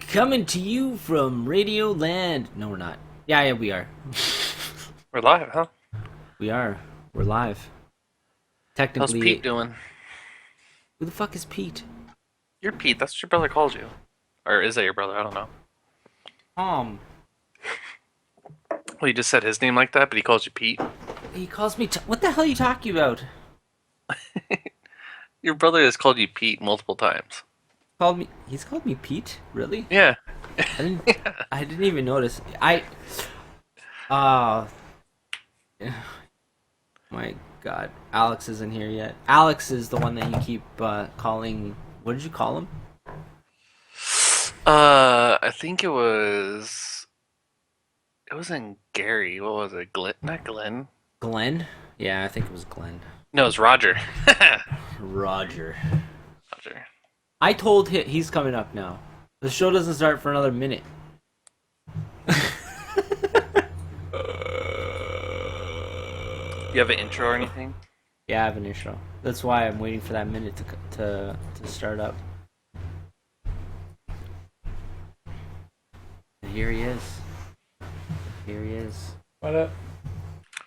Coming to you from Radio Land. No, we're not. Yeah, we are. We're live, huh? We are. We're live. How's Technically, Pete doing? who the fuck is Pete? You're Pete. That's what your brother calls you. Or is that your brother? I don't know. Well, you just said his name like that, but he calls you Pete. He calls me. What the hell are you talking about? Your brother has called you Pete multiple times. Called me. He's called me Pete. Really? Yeah. I didn't. I didn't even notice. Uh. My God, Alex isn't here yet. Alex is the one that you keep calling. What did you call him? I think it was. It wasn't Gary. What was it? Glenn? Not Glenn. Glenn? Yeah, I think it was Glenn. No, it was Roger. Roger. Roger. I told him he's coming up now. The show doesn't start for another minute. You have an intro or anything? Yeah, I have an intro. That's why I'm waiting for that minute to start up. And here he is. Here he is. What up?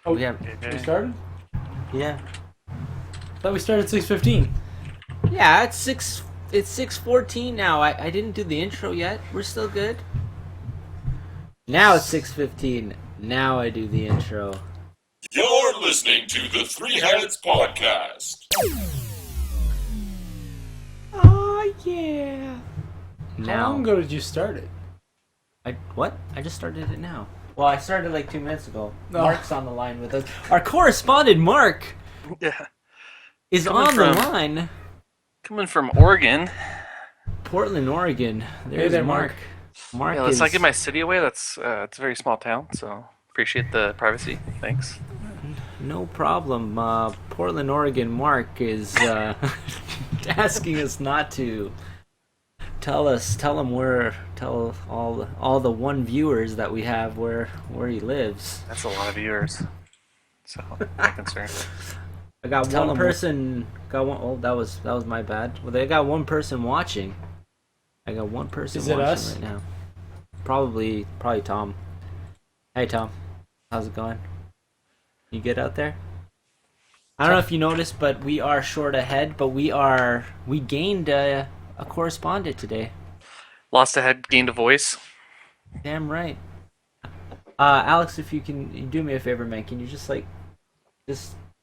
Oh, We have, we started? yeah. Thought we started at 6:15. Yeah, it's 6:14 now. I didn't do the intro yet. We're still good. Now it's 6:15. Now I do the intro. You're listening to the Three Heads Podcast. Oh yeah. How long ago did you start it? What? I just started it now. Well, I started like 2 minutes ago. No. Mark's on the line with us. Our correspondent, Mark, Yeah. is Coming on the from- line. Coming from Oregon. Portland, Oregon. There's there, Mark. Mark. Mark Yeah, let's is... not give my city away. It's a very small town, so appreciate the privacy. Thanks. No problem. Portland, Oregon. Mark is asking us not to tell all the one viewers that we have where he lives. That's a lot of viewers. So, not concerned. I got Tell one them person. Got one. Oh, that was my bad. Well, they got one person watching. I got one person Is it watching us? right now. Probably Tom. Hey Tom, how's it going? You good out there? I don't know if you noticed, but we are short ahead. But we gained a correspondent today. Lost a head, gained a voice. Damn right. Alex, if you do me a favor, man, can you just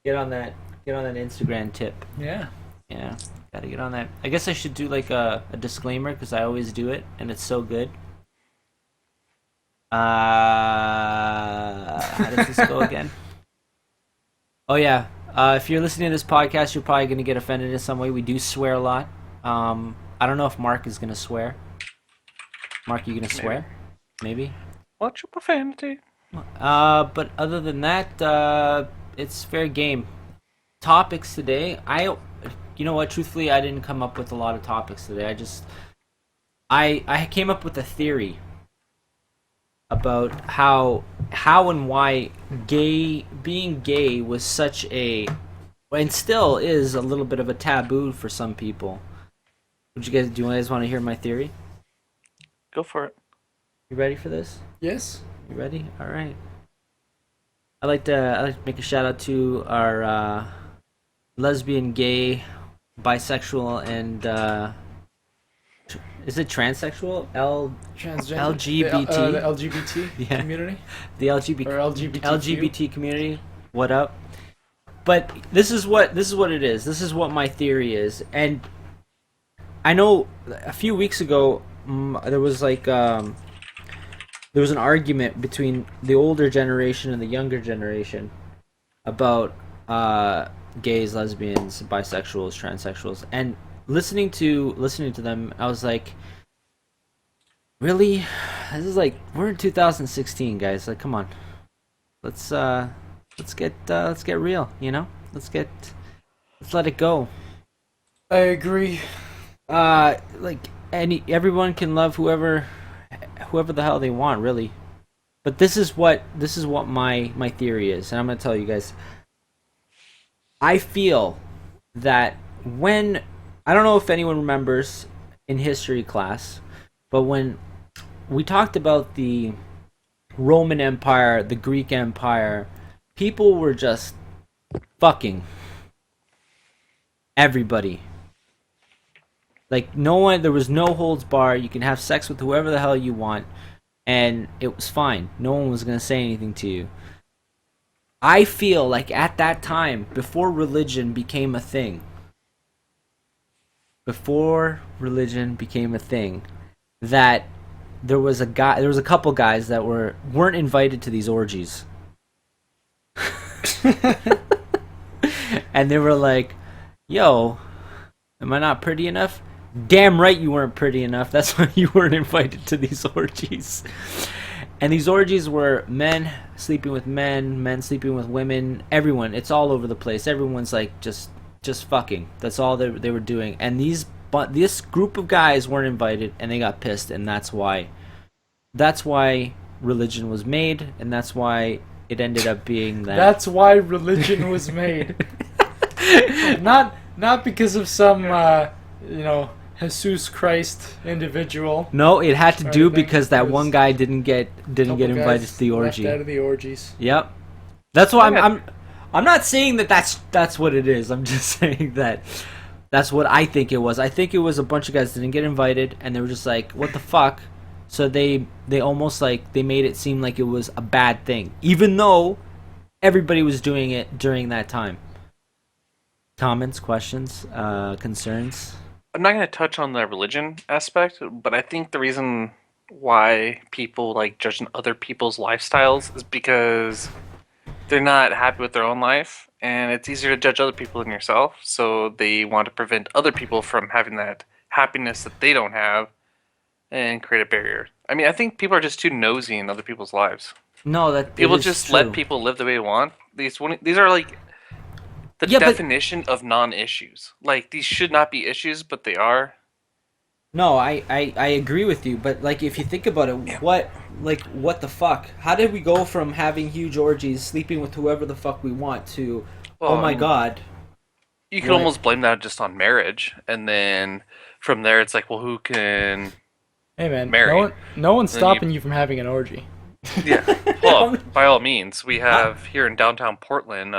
get on that Instagram tip? Yeah. Yeah, gotta get on that. I guess I should do like a disclaimer because I always do it and it's so good. How does this go again? Oh yeah. If you're listening to this podcast, you're probably gonna get offended in some way. We do swear a lot. I don't know if Mark is gonna swear. Mark, you gonna swear? Maybe. Watch your profanity. But other than that, it's fair game. Topics today. You know what? Truthfully, I didn't come up with a lot of topics today. I came up with a theory about how and why being gay was such and still is a little bit of a taboo for some people. Do you guys want to hear my theory? Go for it. You ready for this? Yes. You ready? All right. I'd like to make a shout out to our lesbian, gay, bisexual, and is it transsexual? Transgender. LGBT? The LGBT Yeah. community. The LGBT Or LGBTQ. LGBT community. What up? But this is what it is. This is what my theory is. And I know a few weeks ago there was an argument between the older generation and the younger generation about gays, lesbians, bisexuals, transsexuals, and listening to them, I was like, really? This is like, we're in 2016, guys. Like, come on, let's get real, you know? Let's let it go. I agree. Everyone can love whoever the hell they want, really. But this is what my theory is, and I'm gonna tell you guys. I feel that when I don't know if anyone remembers in history class But when we talked about the Roman Empire, the Greek Empire, people were just fucking everybody. Like no one, there was no holds bar. You can have sex with whoever the hell you want, and it was fine. No one was gonna say anything to you. I feel like at that time, before religion became a thing, that there was a couple guys that weren't invited to these orgies, and they were like, "Yo, am I not pretty enough?" Damn right you weren't pretty enough. That's why you weren't invited to these orgies. And these orgies were men sleeping with men, men sleeping with women, everyone. It's all over the place. Everyone's like just fucking. That's all they were doing. And this group of guys weren't invited, and they got pissed, and that's why religion was made, and that's why it ended up being that. That's why religion was made. Not because of some Jesus Christ individual. No, it had to do Anything. because that It was one guy didn't get Couple invited guys to the orgy. left out of the orgies. Yep. That's why I'm not saying that that's what it is. I'm just saying that that's what I think it was. I think it was a bunch of guys that didn't get invited, and they were just like, "What the fuck?" So they almost like they made it seem like it was a bad thing, even though everybody was doing it during that time. Comments, questions, concerns. I'm not going to touch on the religion aspect, but I think the reason why people like judging other people's lifestyles is because they're not happy with their own life, and it's easier to judge other people than yourself. So they want to prevent other people from having that happiness that they don't have, and create a barrier. I mean, I think people are just too nosy in other people's lives. No, that People it is just true. let people live the way they want. These are like the Yeah, but- definition of non-issues. Like these should not be issues, but they are. No, I agree with you, but like if you think about it, what the fuck? How did we go from having huge orgies, sleeping with whoever the fuck we want, to Well, oh my I mean, god? You could What? almost blame that just on marriage, and then from there it's like, well, who can? Hey man, Mary. no one's Then stopping you from having an orgy. Yeah. Well, by all means, we have here in downtown Portland.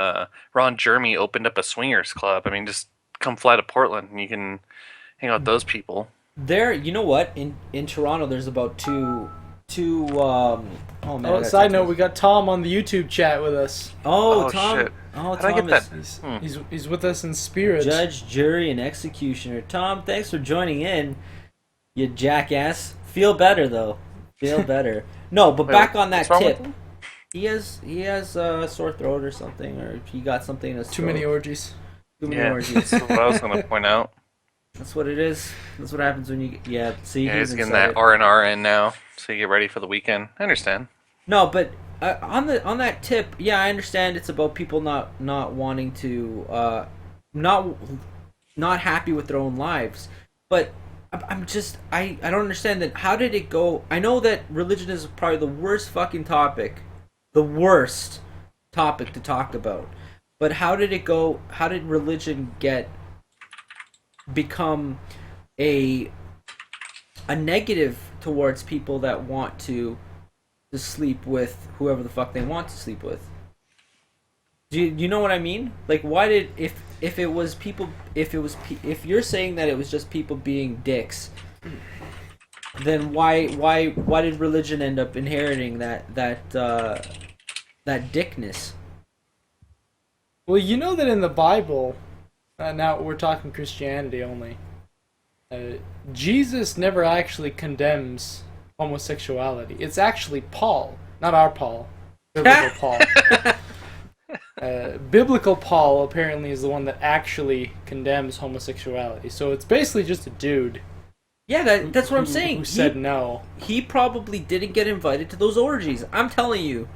Ron Jeremy opened up a swingers club. I mean, just come fly to Portland, and you can hang out with those people. There, you know what? In Toronto, there's about two. Oh man. I Oh, gotta side talk note, to we got Tom on the YouTube chat with us. Oh, Oh, Tom. shit. Oh, How'd I Tom get is that? He's with us in spirit. judge, jury, and executioner. Tom, thanks for joining in. You jackass. Feel better though. Feel better. No, but Wait, back on that what's wrong with tip. him? He has a sore throat or something, or he got something in his Too many throat. orgies. Too many Yeah, orgies. that's what I was gonna point out. That's what it is. That's what happens when you see. Yeah, he's he's getting inside that it. R&R in now, so you get ready for the weekend. I understand. No, but on that tip, yeah, I understand it's about people not wanting to not happy with their own lives, but I'm just I don't understand that. How did it go? I know that religion is probably the worst fucking topic, the worst topic to talk about, but how did it go? How did religion become a negative towards people that want to sleep with whoever the fuck they want to sleep with? Do you know what I mean? Like, why did if it was people if you're saying that it was just people being dicks, then why did religion end up inheriting that dickness? Well, you know that in the Bible, now we're talking Christianity only, Jesus never actually condemns homosexuality. It's actually Paul, not our Paul. Biblical Paul. Biblical Paul apparently is the one that actually condemns homosexuality. So it's basically just a dude. Yeah, that's what I'm who- saying. Who said no. He probably didn't get invited to those orgies. I'm telling you.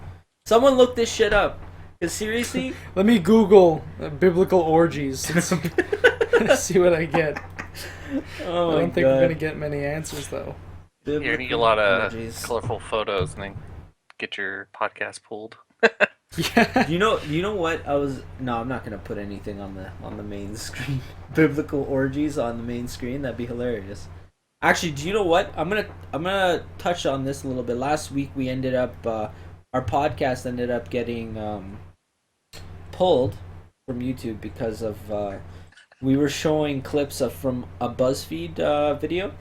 Someone look this shit up. Cause seriously, Let me Google biblical orgies and see what I get. oh I my don't think God. we're gonna get many answers though. You're gonna get a lot of Orgies. colorful photos, and then get your podcast pulled. Yeah. You know what? No, I'm not gonna put anything on the main screen. Biblical orgies on the main screen. That'd be hilarious. Actually, do you know what? I'm gonna touch on this a little bit. Last week we ended up our podcast ended up getting pulled from YouTube because of we were showing clips of from a BuzzFeed video,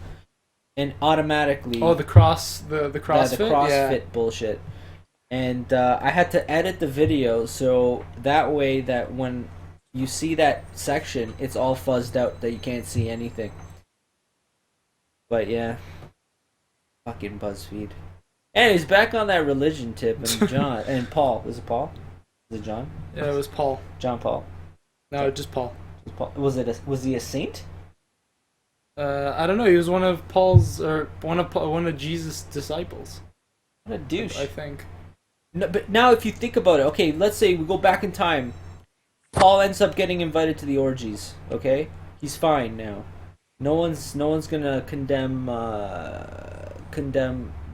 and automatically Oh, the yeah, CrossFit. the CrossFit bullshit. And I had to edit the video so that way that when you see that section, it's all fuzzed out that you can't see anything. But yeah, fucking BuzzFeed. Anyways, back on that religion tip, and John and Paul. Was it Paul? Was it John? Yeah, it was Paul. John Paul. No, just Paul. Was he a saint? I don't know. He was one of Paul's or one of Jesus' disciples. What a douche. I think. No, but now if you think about it, okay, let's say we go back in time. Paul ends up getting invited to the orgies. Okay, he's fine now. No one's gonna condemn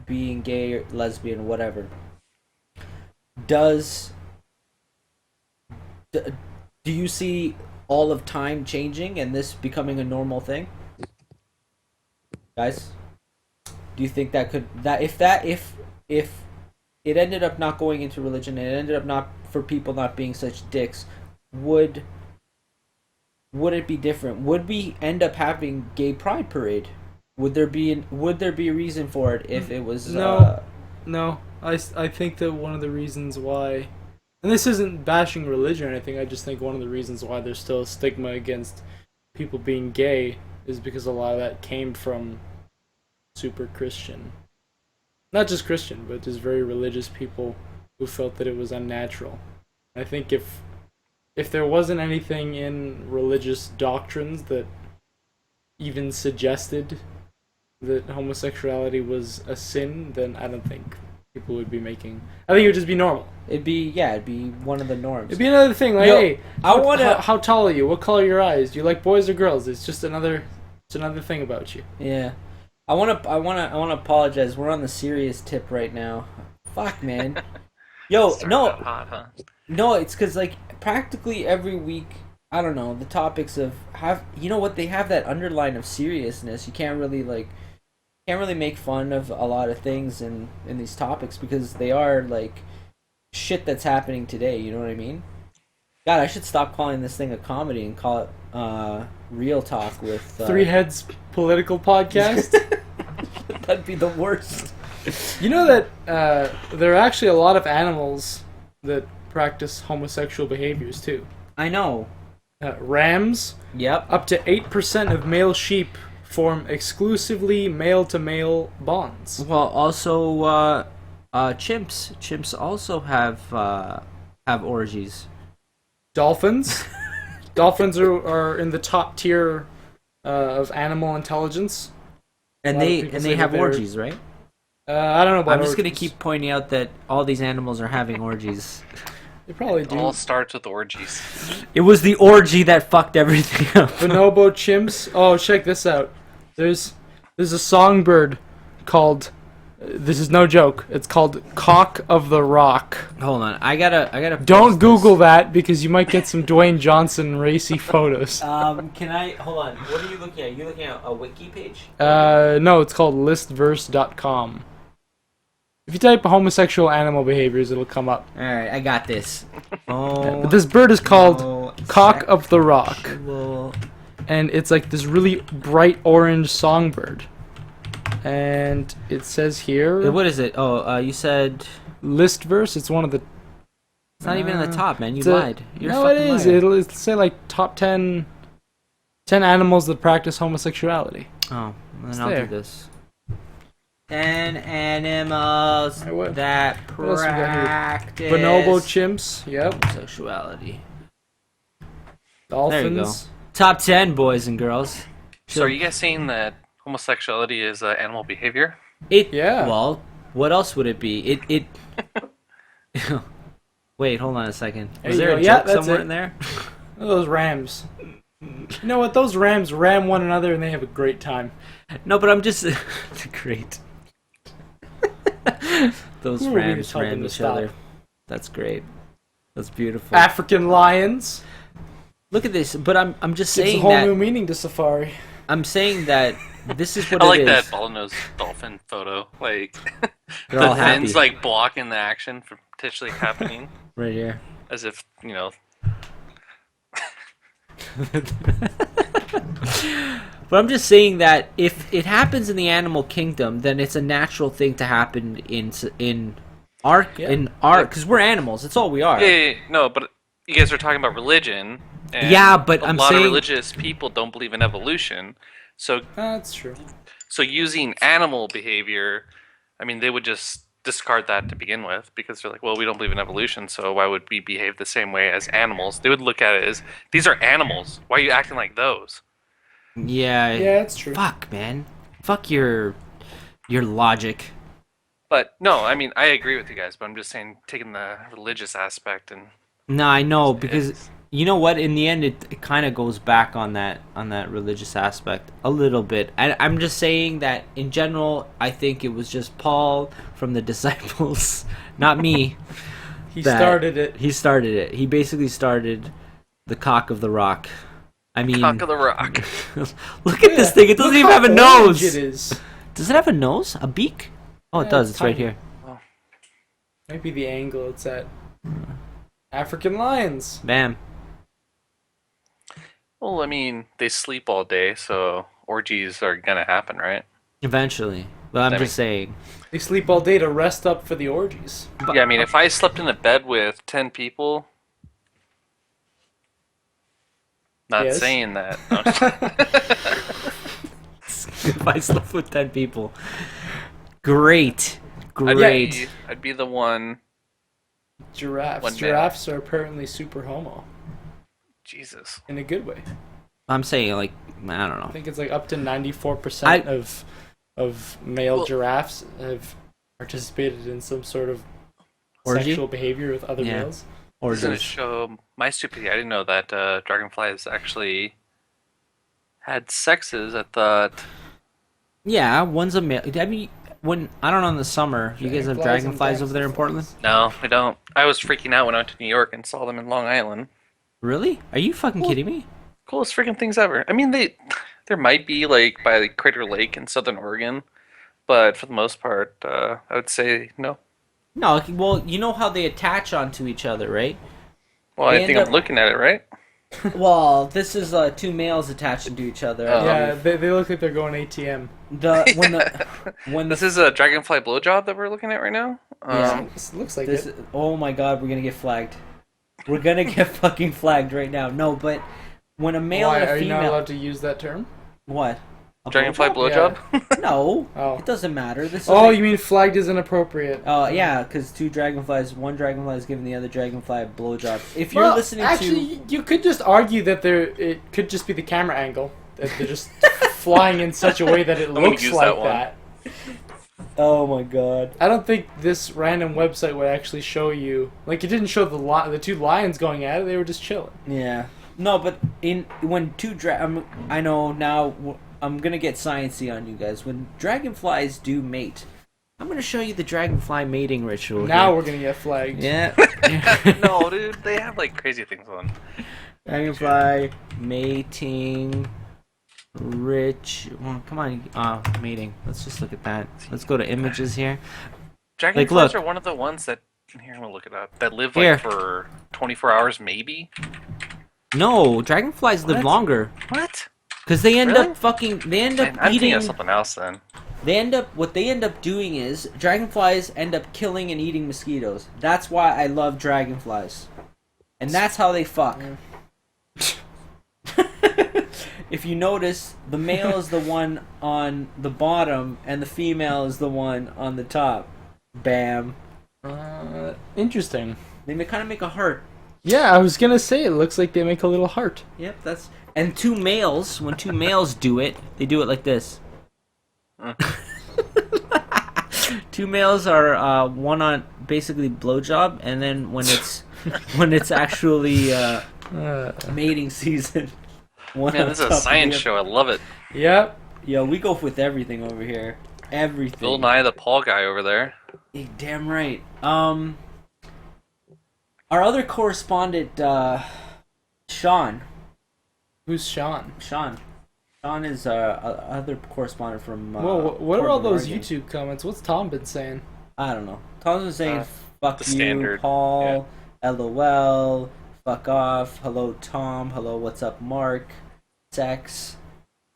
being gay or lesbian, whatever. Do you see all of time changing and this becoming a normal thing, guys? Do you think that if it ended up not going into religion and it ended up not for people not being such dicks, would it be different? Would we end up having gay pride parade? Would there be a reason for it if it was No. No, I think that one of the reasons why, and this isn't bashing religion or anything, I just think one of the reasons why there's still a stigma against people being gay is because a lot of that came from super Christian. Not just Christian, but just very religious people who felt that it was unnatural. I think if there wasn't anything in religious doctrines that even suggested that homosexuality was a sin, then I don't think people would be making. I think it would just be normal. It'd be one of the norms. It'd be another thing. Like, Yo, hey, how tall are you? What color are your eyes? Do you like boys or girls? It's just another thing about you. Yeah, I wanna apologize. We're on the serious tip right now. Fuck, man. Yo, Starting no, out hot, huh? no, it's because like practically every week, I don't know, the topics of they have that underline of seriousness. You can't really make fun of a lot of things in these topics because they are like shit that's happening today. You know what I mean? God, I should stop calling this thing a comedy and call it real talk with Three Heads Political Podcast. That'd be the worst. You know that there are actually a lot of animals that practice homosexual behaviors too. I know. Rams, Yep. up to 8% of male sheep form exclusively male-to-male bonds. Well, also chimps. Chimps also have orgies. Dolphins. Dolphins are in the top tier of animal intelligence. And they have orgies, right? I don't know about I'm just gonna orgies. keep pointing out that all these animals are having orgies. They probably It do. all starts with orgies. It was the orgy that fucked everything up. Bonobo chimps. Oh, check this out. There's a songbird called. This is no joke. It's called Cock of the Rock. Hold on, I gotta. Don't post Google that because you might get some Dwayne Johnson racy photos. this. Can I hold on? What are you looking at? You looking at a wiki page? No, it's called listverse.com. If you type homosexual animal behaviors, it'll come up. All right, I got this. Oh, But this bird is called no, Cock of the Rock. sexual- And it's like this really bright orange songbird. And it says here, What is it? Oh, you said Listverse. It's one of the. it's not even in the top, man. You it's a- lied. You're no, a it fucking is. liar. It'll say like top 10 animals that practice homosexuality. Oh, then It's I'll there. do this. 10 animals Hey, what- that what else we got here? practice Bonobo chimps. Yep. sexuality. Dolphins. Top 10, boys and girls. So are you guys saying that homosexuality is animal behavior? Yeah. Well, what else would it be? It. Wait, hold on a second. There Was you there go. a Yeah, joke that's somewhere it. in there? Those rams. You know what? Those rams ram one another and they have a great time. No, but I'm just great. Those Who are we to rams tell them ram to each stop? other. That's great. That's beautiful. African lions. Look at this, but I'm just Gives a saying whole that new meaning to safari. I'm saying that this is what I it like is. that bottlenose dolphin photo. Like They're the all happy fins like blocking the action from potentially happening, right here. as if But I'm just saying that if it happens in the animal kingdom, then it's a natural thing to happen in our because we're animals. It's all we are. no, but you guys are talking about religion, and Yeah, but a I'm lot of saying religious people don't believe in evolution. So That's true. so using animal behavior, I mean, they would just discard that to begin with because they're like, well, we don't believe in evolution, so why would we behave the same way as animals? They would look at it as these are animals. Why are you acting like those? yeah, Yeah, that's true. fuck, man, fuck your logic. But no, I mean, I agree with you guys, but I'm just saying, taking the religious aspect and No, I know because it's- you know what? In the end, it kind of goes back on that religious aspect a little bit. I'm just saying that in general, I think it was just Paul from the disciples, not me. He that- started it. He started it. He basically started the cock of the rock. I mean, cock of the rock. look at this thing. It doesn't Look even how have a orange nose. It is. Does it have a nose? A beak? Oh, it Yeah, does. it's It's right tiny. here. Might be the angle it's at. African lions. Bam. Well, I mean, they sleep all day, so orgies are gonna happen, right? Eventually. But I'm I just saying. They sleep all day to rest up for the orgies. But, Yeah, I mean, if I slept in a bed with 10 people, not Yes. saying that. No, just- if I slept with 10 people. Great. I'd Great. I'd be the one. Giraffes. One male. Giraffes are apparently super homo. Jesus. In a good way. I'm saying, like, I don't I know. think it's like up to 94% of male Well- giraffes have participated in some sort of Orgy? sexual behavior with other Yeah. males. Or This is gonna just, show my stupidity. I didn't know that dragonflies actually had sexes. I thought. yeah, one's a male. I mean, when, I don't know, in the summer, you guys have Dragonflies and dragonflies over there in Portland? No, I don't. I was freaking out when I went to New York and saw them in Long Island. Really? Are you fucking kidding me? Coolest freaking things ever. I mean, there might be like by Crater Lake in Southern Oregon, but for the most part, I would say no. No, well, you know how they attach onto each other, right? Well, They I think end I'm looking at it right. Well, this is two males attaching to each other. Oh. Yeah, they look like they're going ATM. When This is a dragonfly blowjob that we're looking at right now. Yeah. It looks like this, it. oh my god, we're gonna get flagged. We're gonna get fucking flagged right now. No, but when a male Why and a are you not female, allowed to use that term? what? A Dragonfly blowjob? blowjob. No, Oh. it doesn't matter. This is Oh, like- you mean flagged is inappropriate? yeah, because one dragonfly is giving the other dragonfly a blowjob. If you're Well, listening actually, you could just argue that it could just be the camera angle. That they're just flying in such a way that it gonna looks use like that one. that. oh my god, I don't think this random website would actually show you. Like, it didn't show the two lions going at it. They were just chilling. yeah, no, but when I know now. I'm gonna get sciencey on you guys. When dragonflies do mate, I'm gonna show you the dragonfly mating ritual. Now here. we're gonna get flagged. Yeah. No, dude, they have like crazy things on. Dragonfly mating well, come on, mating. Let's just look at that. Let's go to images here. Dragonflies look. are one of the ones that here I'm gonna look it up that live Here. like for 24 hours maybe. No, dragonflies live What? longer What? because they end Really? up fucking. They end up Man, I'm thinking eating. of something else then. What they end up doing is dragonflies end up killing and eating mosquitoes. That's why I love dragonflies, and that's how they fuck. If you notice, the male is the one on the bottom, and the female is the one on the top. Bam. Interesting. They kind of make a heart. Yeah, I was gonna say it looks like they make a little heart. Yep, that's. And when two males do it, they do it like this. Two males are one on basically blowjob, and then when it's actually mating season, one Man, on this is top a of the science other. show. I love it. Yep. Yo, we go with everything over here. Everything. Bill Nye the Paul guy over there. You're damn right. Our other correspondent, Sean. Who's Sean? Sean. Sean is other correspondent from. Whoa, what are all Portland, those Oregon. YouTube comments? What's Tom been saying? I don't know. Tom's been saying "fuck the you, standard, Paul," "LOL," "fuck off," "hello, Tom," "hello, what's up, Mark," "sex."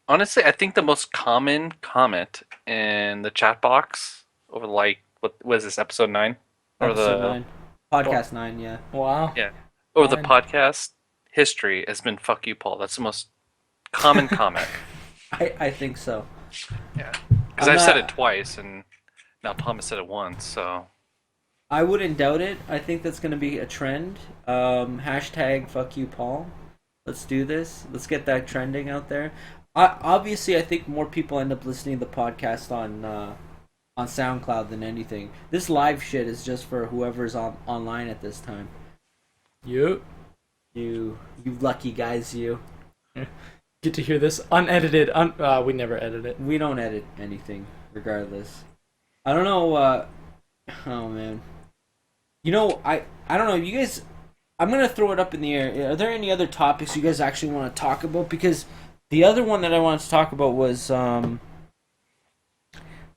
Honestly, I think the most common comment in the chat box over like what was this episode 9 or Episode the 9, podcast 9. Yeah, Wow. yeah over the Fine. podcast history has been "fuck you, Paul." That's the most common comment. I think so. Yeah, because I'm I've said not- it twice and now Tom has said it once. So I wouldn't doubt it. I think that's going to be a trend. Hashtag fuck you, Paul. Let's do this. Let's get that trending out there. Obviously, I think more people end up listening to the podcast on SoundCloud than anything. This live shit is just for whoever's online at this time. Yep. You lucky guys, you. Get to hear this unedited. We never edit it. We don't edit anything, regardless. I don't know. Oh man. You know, I don't know. You guys, I'm gonna throw it up in the air. Are there any other topics you guys actually want to talk about? Because the other one that I wanted to talk about was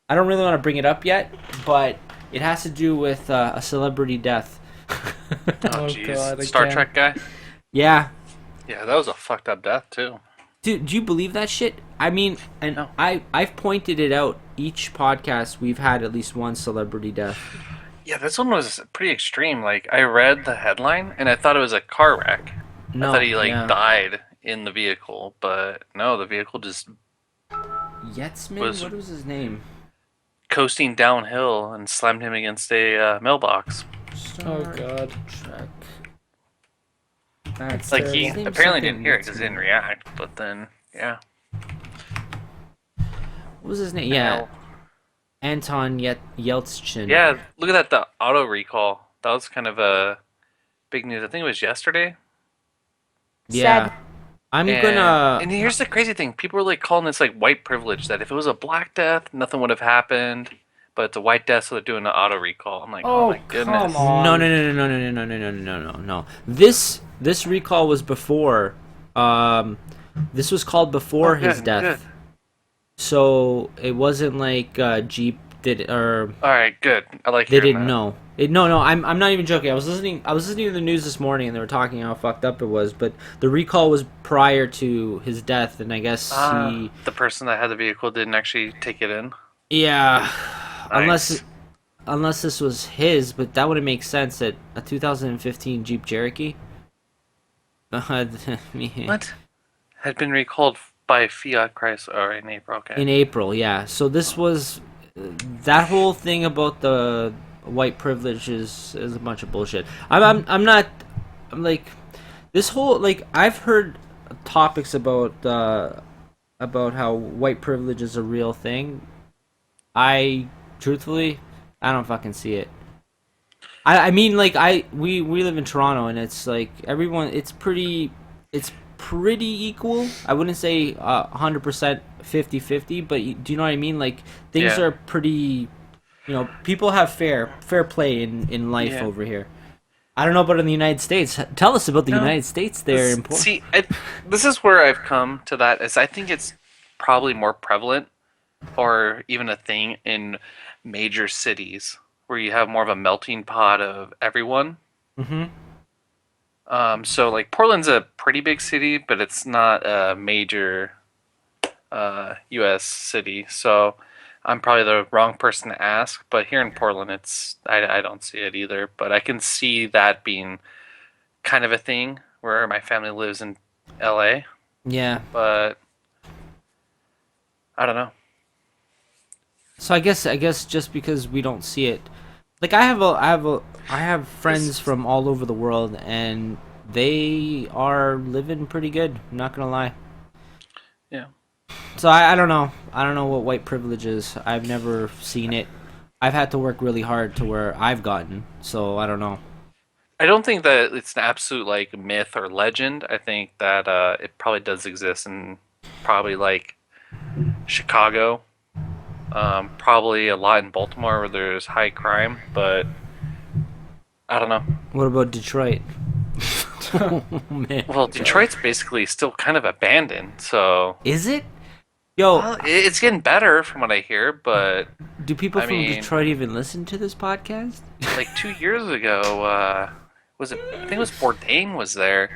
I don't really want to bring it up yet, but it has to do with a celebrity death. oh jeez, God, Star again. Trek guy. Yeah. Yeah, that was a fucked up death too. Dude, do you believe that shit? I mean, and No. I've pointed it out. Each podcast we've had at least one celebrity death. Yeah, this one was pretty extreme. Like I read the headline and I thought it was a car wreck. No, I thought he like yeah. died in the vehicle, but no, the vehicle just Yetzman? was- What was his name? coasting downhill and slammed him against a mailbox. Oh Star God. Trek. That's Like he his name's apparently something didn't hear it because Yetzman. he didn't react. But then, yeah. What was his name? Yeah, Anton Yeltsin. Yeah, look at that, the auto recall. That was kind of a big news. I think it was yesterday. Yeah. I'm gonna. And here's the crazy thing: people were like calling this like white privilege. That if it was a black death, nothing would have happened. But it's a white death, so they're doing an auto recall. I'm like, oh, Oh, my goodness. come on. No. This recall was before. This was called before Oh, his good, death. good. So it wasn't like Jeep did it, or All right, good. I like. they hearing didn't that. know. No. I'm not even joking. I was listening to the news this morning, and they were talking how fucked up it was. But the recall was prior to his death, and I guess he. The person that had the vehicle didn't actually take it in. Yeah. Nice. Unless this was his, but that wouldn't make sense that a 2015 Jeep Cherokee. What? Had been recalled by Fiat Chrysler in April. Okay. In April, yeah. So this was that whole thing about the white privilege is a bunch of bullshit. I'm not. I'm like this whole like I've heard topics about how white privilege is a real thing. Truthfully, I don't fucking see it. I mean, like we live in Toronto, and it's like everyone. It's pretty equal. I wouldn't say 100% 50-50, but do you know what I mean? Like things Yeah. are pretty. People have fair play in life Yeah. over here. I don't know about in the United States. Tell us about the No. United States. There, important. See, this is where I've come to that. Is I think it's probably more prevalent, or even a thing in major cities where you have more of a melting pot of everyone. Mm-hmm. So like Portland's a pretty big city, but it's not a major U.S. city. So I'm probably the wrong person to ask. But here in Portland, I don't see it either. But I can see that being kind of a thing where my family lives in L.A. Yeah. But I don't know. So I guess just because we don't see it, like I have friends from all over the world, and they are living pretty good. I'm not gonna lie. Yeah. So I don't know. I don't know what white privilege is. I've never seen it. I've had to work really hard to where I've gotten. So I don't know. I don't think that it's an absolute like myth or legend. I think that it probably does exist in probably like Chicago, probably a lot in Baltimore where there's high crime, but I don't know. What about Detroit? Oh man. Well, Detroit's basically still kind of abandoned, so Is it? Yo, Well, it's getting better from what I hear, but do people I from mean, Detroit even listen to this podcast? like 2 years ago, was it? I think it was Bourdain was there,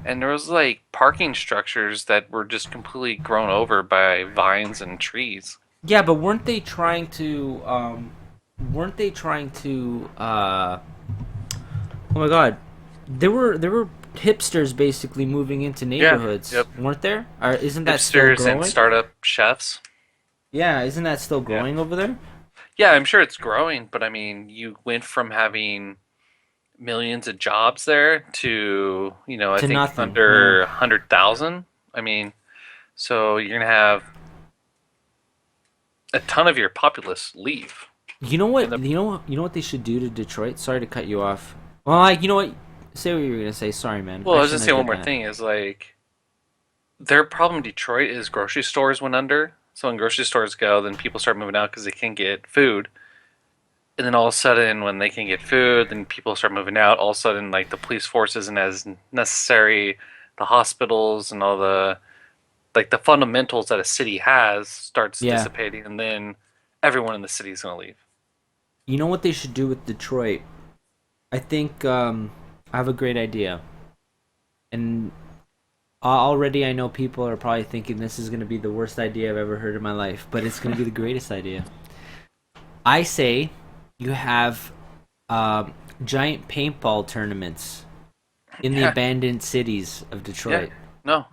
and there was like parking structures that were just completely grown over by vines and trees. Yeah, but weren't they trying to? Weren't they trying to? Oh my God, there were hipsters basically moving into Yeah. neighborhoods, Yep. weren't there? Or isn't that still Hipsters and growing? startup chefs. Yeah, isn't that still Yeah. growing over there? Yeah, I'm sure it's growing, but I mean, you went from having millions of jobs there to, I To think nothing. Yeah. under 100,000. I mean, so you're gonna have a ton of your populace leave. You know And what? the You know what they should do to Detroit? Sorry to cut you off. Well, like you know what? Say what you were gonna say. Sorry, man. well, I I was just shouldn't have saying one did more that. thing is like their problem in Detroit is grocery stores went under. So when grocery stores go, then people start moving out because they can't get food. And then all of a sudden, when they can get food, then people start moving out. All of a sudden, like the police force isn't as necessary. The hospitals and all the like the fundamentals that a city has starts Yeah. dissipating, and then everyone in the city is gonna leave. You know what they should do with Detroit? I think I have a great idea, and already I know people are probably thinking this is gonna be the worst idea I've ever heard in my life, but it's gonna be the greatest idea. I say you have um, giant paintball tournaments in the Yeah, abandoned cities of yeah, Detroit. no,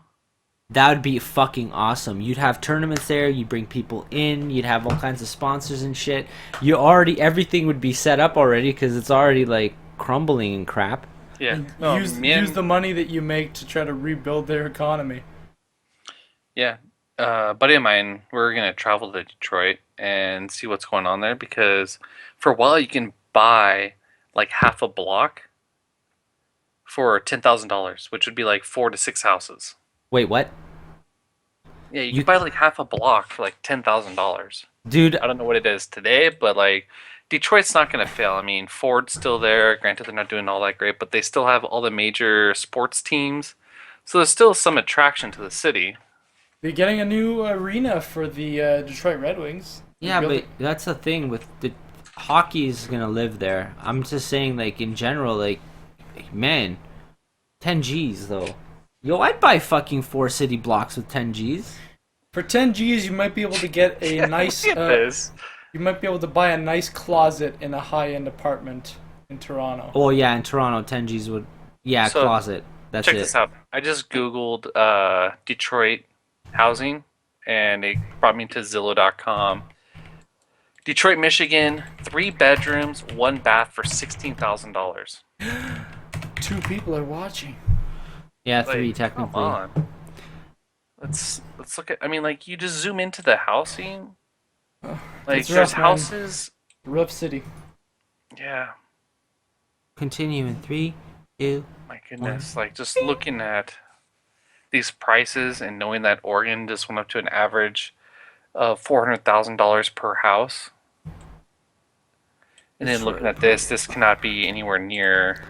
That would be fucking awesome. You'd have tournaments there, you'd bring people in, you'd have all kinds of sponsors and shit. You already everything would be set up already cuz it's already like crumbling and crap. yeah, And no. use the money that you make to try to rebuild their economy. Yeah, buddy of mine, we're gonna travel to Detroit and see what's going on there because for a while you can buy like half a block for $10,000, which would be like 4 to 6 houses. Wait, what? Yeah, you can You buy like half a block for like $10,000. dude, I don't know what it is today, but like Detroit's not going to fail. I mean, Ford's still there. Granted, they're not doing all that great, but they still have all the major sports teams. So there's still some attraction to the city. They're getting a new arena for the Detroit Red Wings. They're yeah, but building. that's the thing with the hockey is going to live there. I'm just saying like in general like man, 10 Gs though. Yo, I'd buy fucking 4 city blocks with 10 Gs. For 10 G's, you might be able to get a nice. Look at this. You might be able to buy a nice closet in a high-end apartment in Toronto. Oh yeah, in Toronto 10 Gs would yeah, So closet. That's check it. this out. I just Googled Detroit housing, and it brought me to Zillow.com. Detroit, Michigan, 3 bedrooms, 1 bath for $16,000. 2 people are watching. Yeah, Like, 3 come technically. on. Let's look at. I mean, like you just zoom into the housing. Like It's there's rough, man. houses. Rough city. Yeah, Continue in 3, 2. my goodness. Like just looking at these prices and knowing that Oregon just went up to an average of $400,000 per house, and then looking at this cannot be anywhere near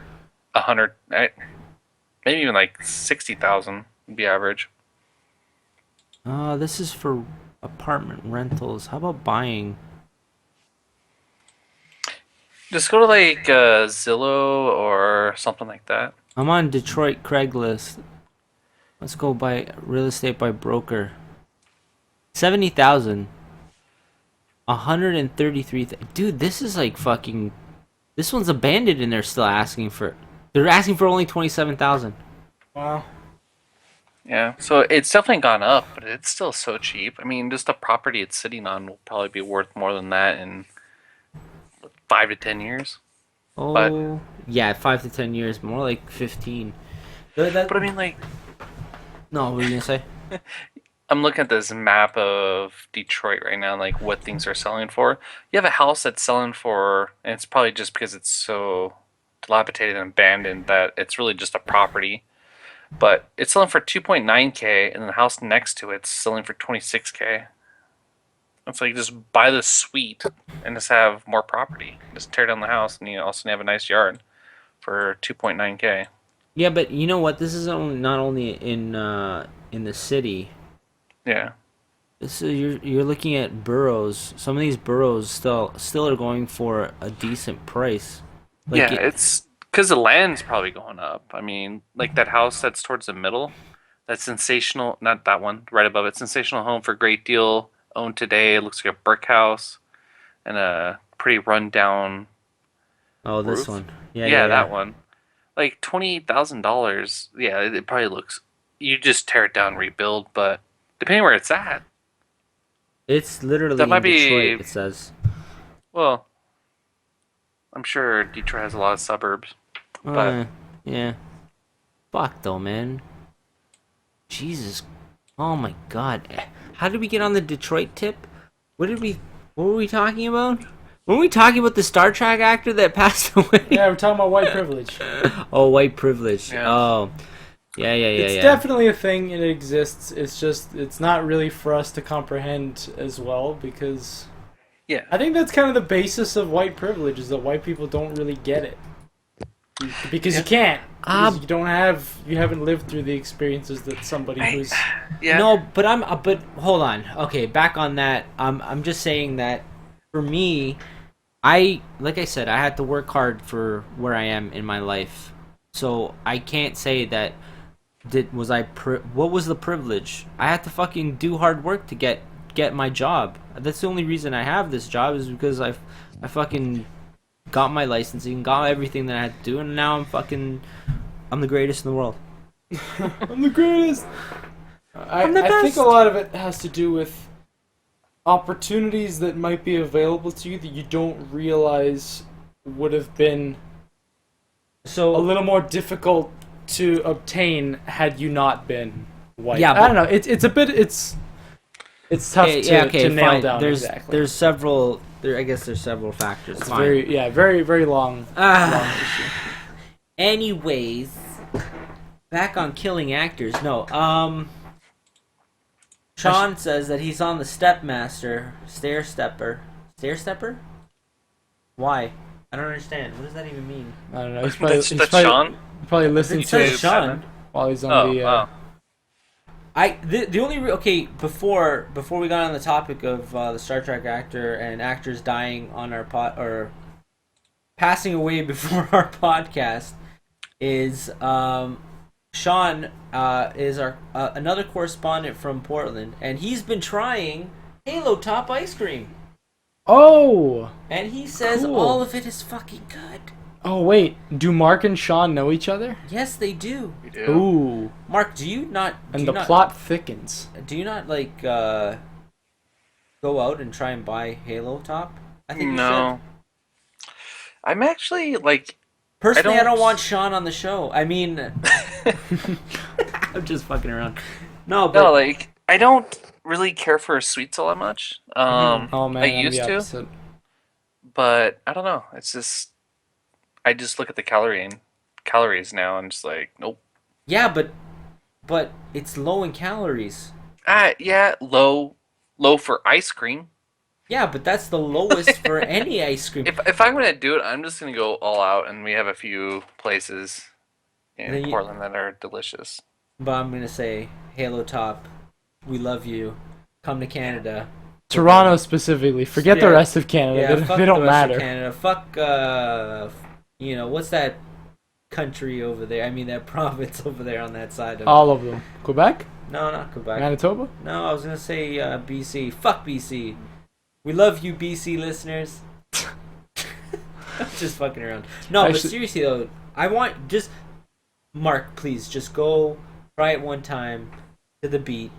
100. Maybe even like 60,000 would be average. This is for apartment rentals. How about buying? Just go to like Zillow or something like that. I'm on Detroit Craigslist. Let's go buy real estate by broker. 70,000. 133. Dude, this is like fucking. This one's abandoned and they're still asking for. They're asking for only 27,000. Wow. Yeah, so it's definitely gone up, but it's still so cheap. I mean, just the property it's sitting on will probably be worth more than that in 5 to 10 years. But Oh, yeah, 5 to 10 years, more like 15. but I mean, like No, what were you gonna say? I'm looking at this map of Detroit right now, like what things are selling for. You have a house that's selling for, and it's probably just because it's so dilapidated and abandoned that it's really just a property. But it's selling for 2.9K, and then the house next to it's selling for 26K. It's like just buy the suite and just have more property. Just tear down the house, and you also have a nice yard for 2.9K. Yeah, but you know what? This is only not only in the city. Yeah, So you're looking at boroughs. Some of these boroughs still are going for a decent price. Like Yeah, it, it's because the land's probably going up. I mean, like that house that's towards the middle, that sensational, not that one, right above it, sensational home for great deal, owned today. It looks like a brick house and a pretty rundown oh, this roof. one. Yeah, yeah, Yeah, yeah. that one. Like $28,000. Yeah, it probably looks. You just tear it down, rebuild, but depending where it's at, It's that literally in might Detroit. be. It says. Well, I'm sure Detroit has a lot of suburbs, but Yeah. Fuck though, man. Jesus. Oh my God. How did we get on the Detroit tip? What did we? What were we talking about? Were we talking about the Star Trek actor that passed away? Yeah, we're talking about white privilege. Oh, white privilege. Yeah. Oh, yeah, yeah, yeah, It's yeah. definitely a thing and it exists. It's just it's not really for us to comprehend as well because yeah, I think that's kind of the basis of white privilege is that white people don't really get it. Because you can't. Because you haven't lived through the experiences that somebody who's yeah. No, but but hold on. Okay, back on that. I'm just saying that for me, like I said, I had to work hard for where I am in my life. So I can't say that what was the privilege? I had to fucking do hard work to get my job. That's the only reason I have this job is because I fucking got my licensing, got everything that I had to do, and now I'm the greatest in the world. I'm the greatest. I'm the I think best. a lot of it has to do with opportunities that might be available to you that you don't realize would have been a So little more difficult to obtain had you not been white. Yeah, I but- don't know. It's tough to nail fine. down There's exactly. there's several. I guess there's several factors. It's Fine. very very long. Ah. long issue. Anyways, back on killing actors. No, Sean says that he's on the Stepmaster Stair Stepper. Why? I don't understand. What does that even mean? I don't know. He's probably, That's Sean. probably listening It to says it Sean. while he's on Oh, the. wow. The only okay before we got on the topic of the Star Trek actor and actors dying on our or passing away before our podcast is Sean is our another correspondent from Portland, and he's been trying Halo Top ice cream, Oh! and he says Cool. all of it is fucking good. Oh, wait. Do Mark and Sean know each other? Yes, they do. We do. Ooh. Mark, do you not? And the plot thickens. Do you not like go out and try and buy Halo Top? I think you No. I'm actually like. should. Personally, I don't- don't want Sean on the show. I mean, I'm just fucking around. No, but No, like I don't really care for sweets all that much. Oh, man. I I'm used the to, opposite. but I don't know. It's just I just look at the calories now and just like nope. yeah, but it's low in calories. Yeah, low for ice cream. Yeah, but that's the lowest for any ice cream. If I'm gonna do it, I'm just gonna go all out, and we have a few places in Then you- Portland that are delicious. But I'm gonna say Halo Top. We love you. Come to Canada. Toronto specifically. Forget the Yeah. rest of Canada. Yeah, they, fuck they don't the rest of matter. Canada. Fuck what's that country over there? I mean that province over there on that side of All of them. Quebec? No, not Quebec. Manitoba? No, I was gonna say BC. Fuck BC. We love you, BC listeners. I'm just fucking around. No, but Actually- seriously though, I want just Mark, please, just go try it one time to the beat,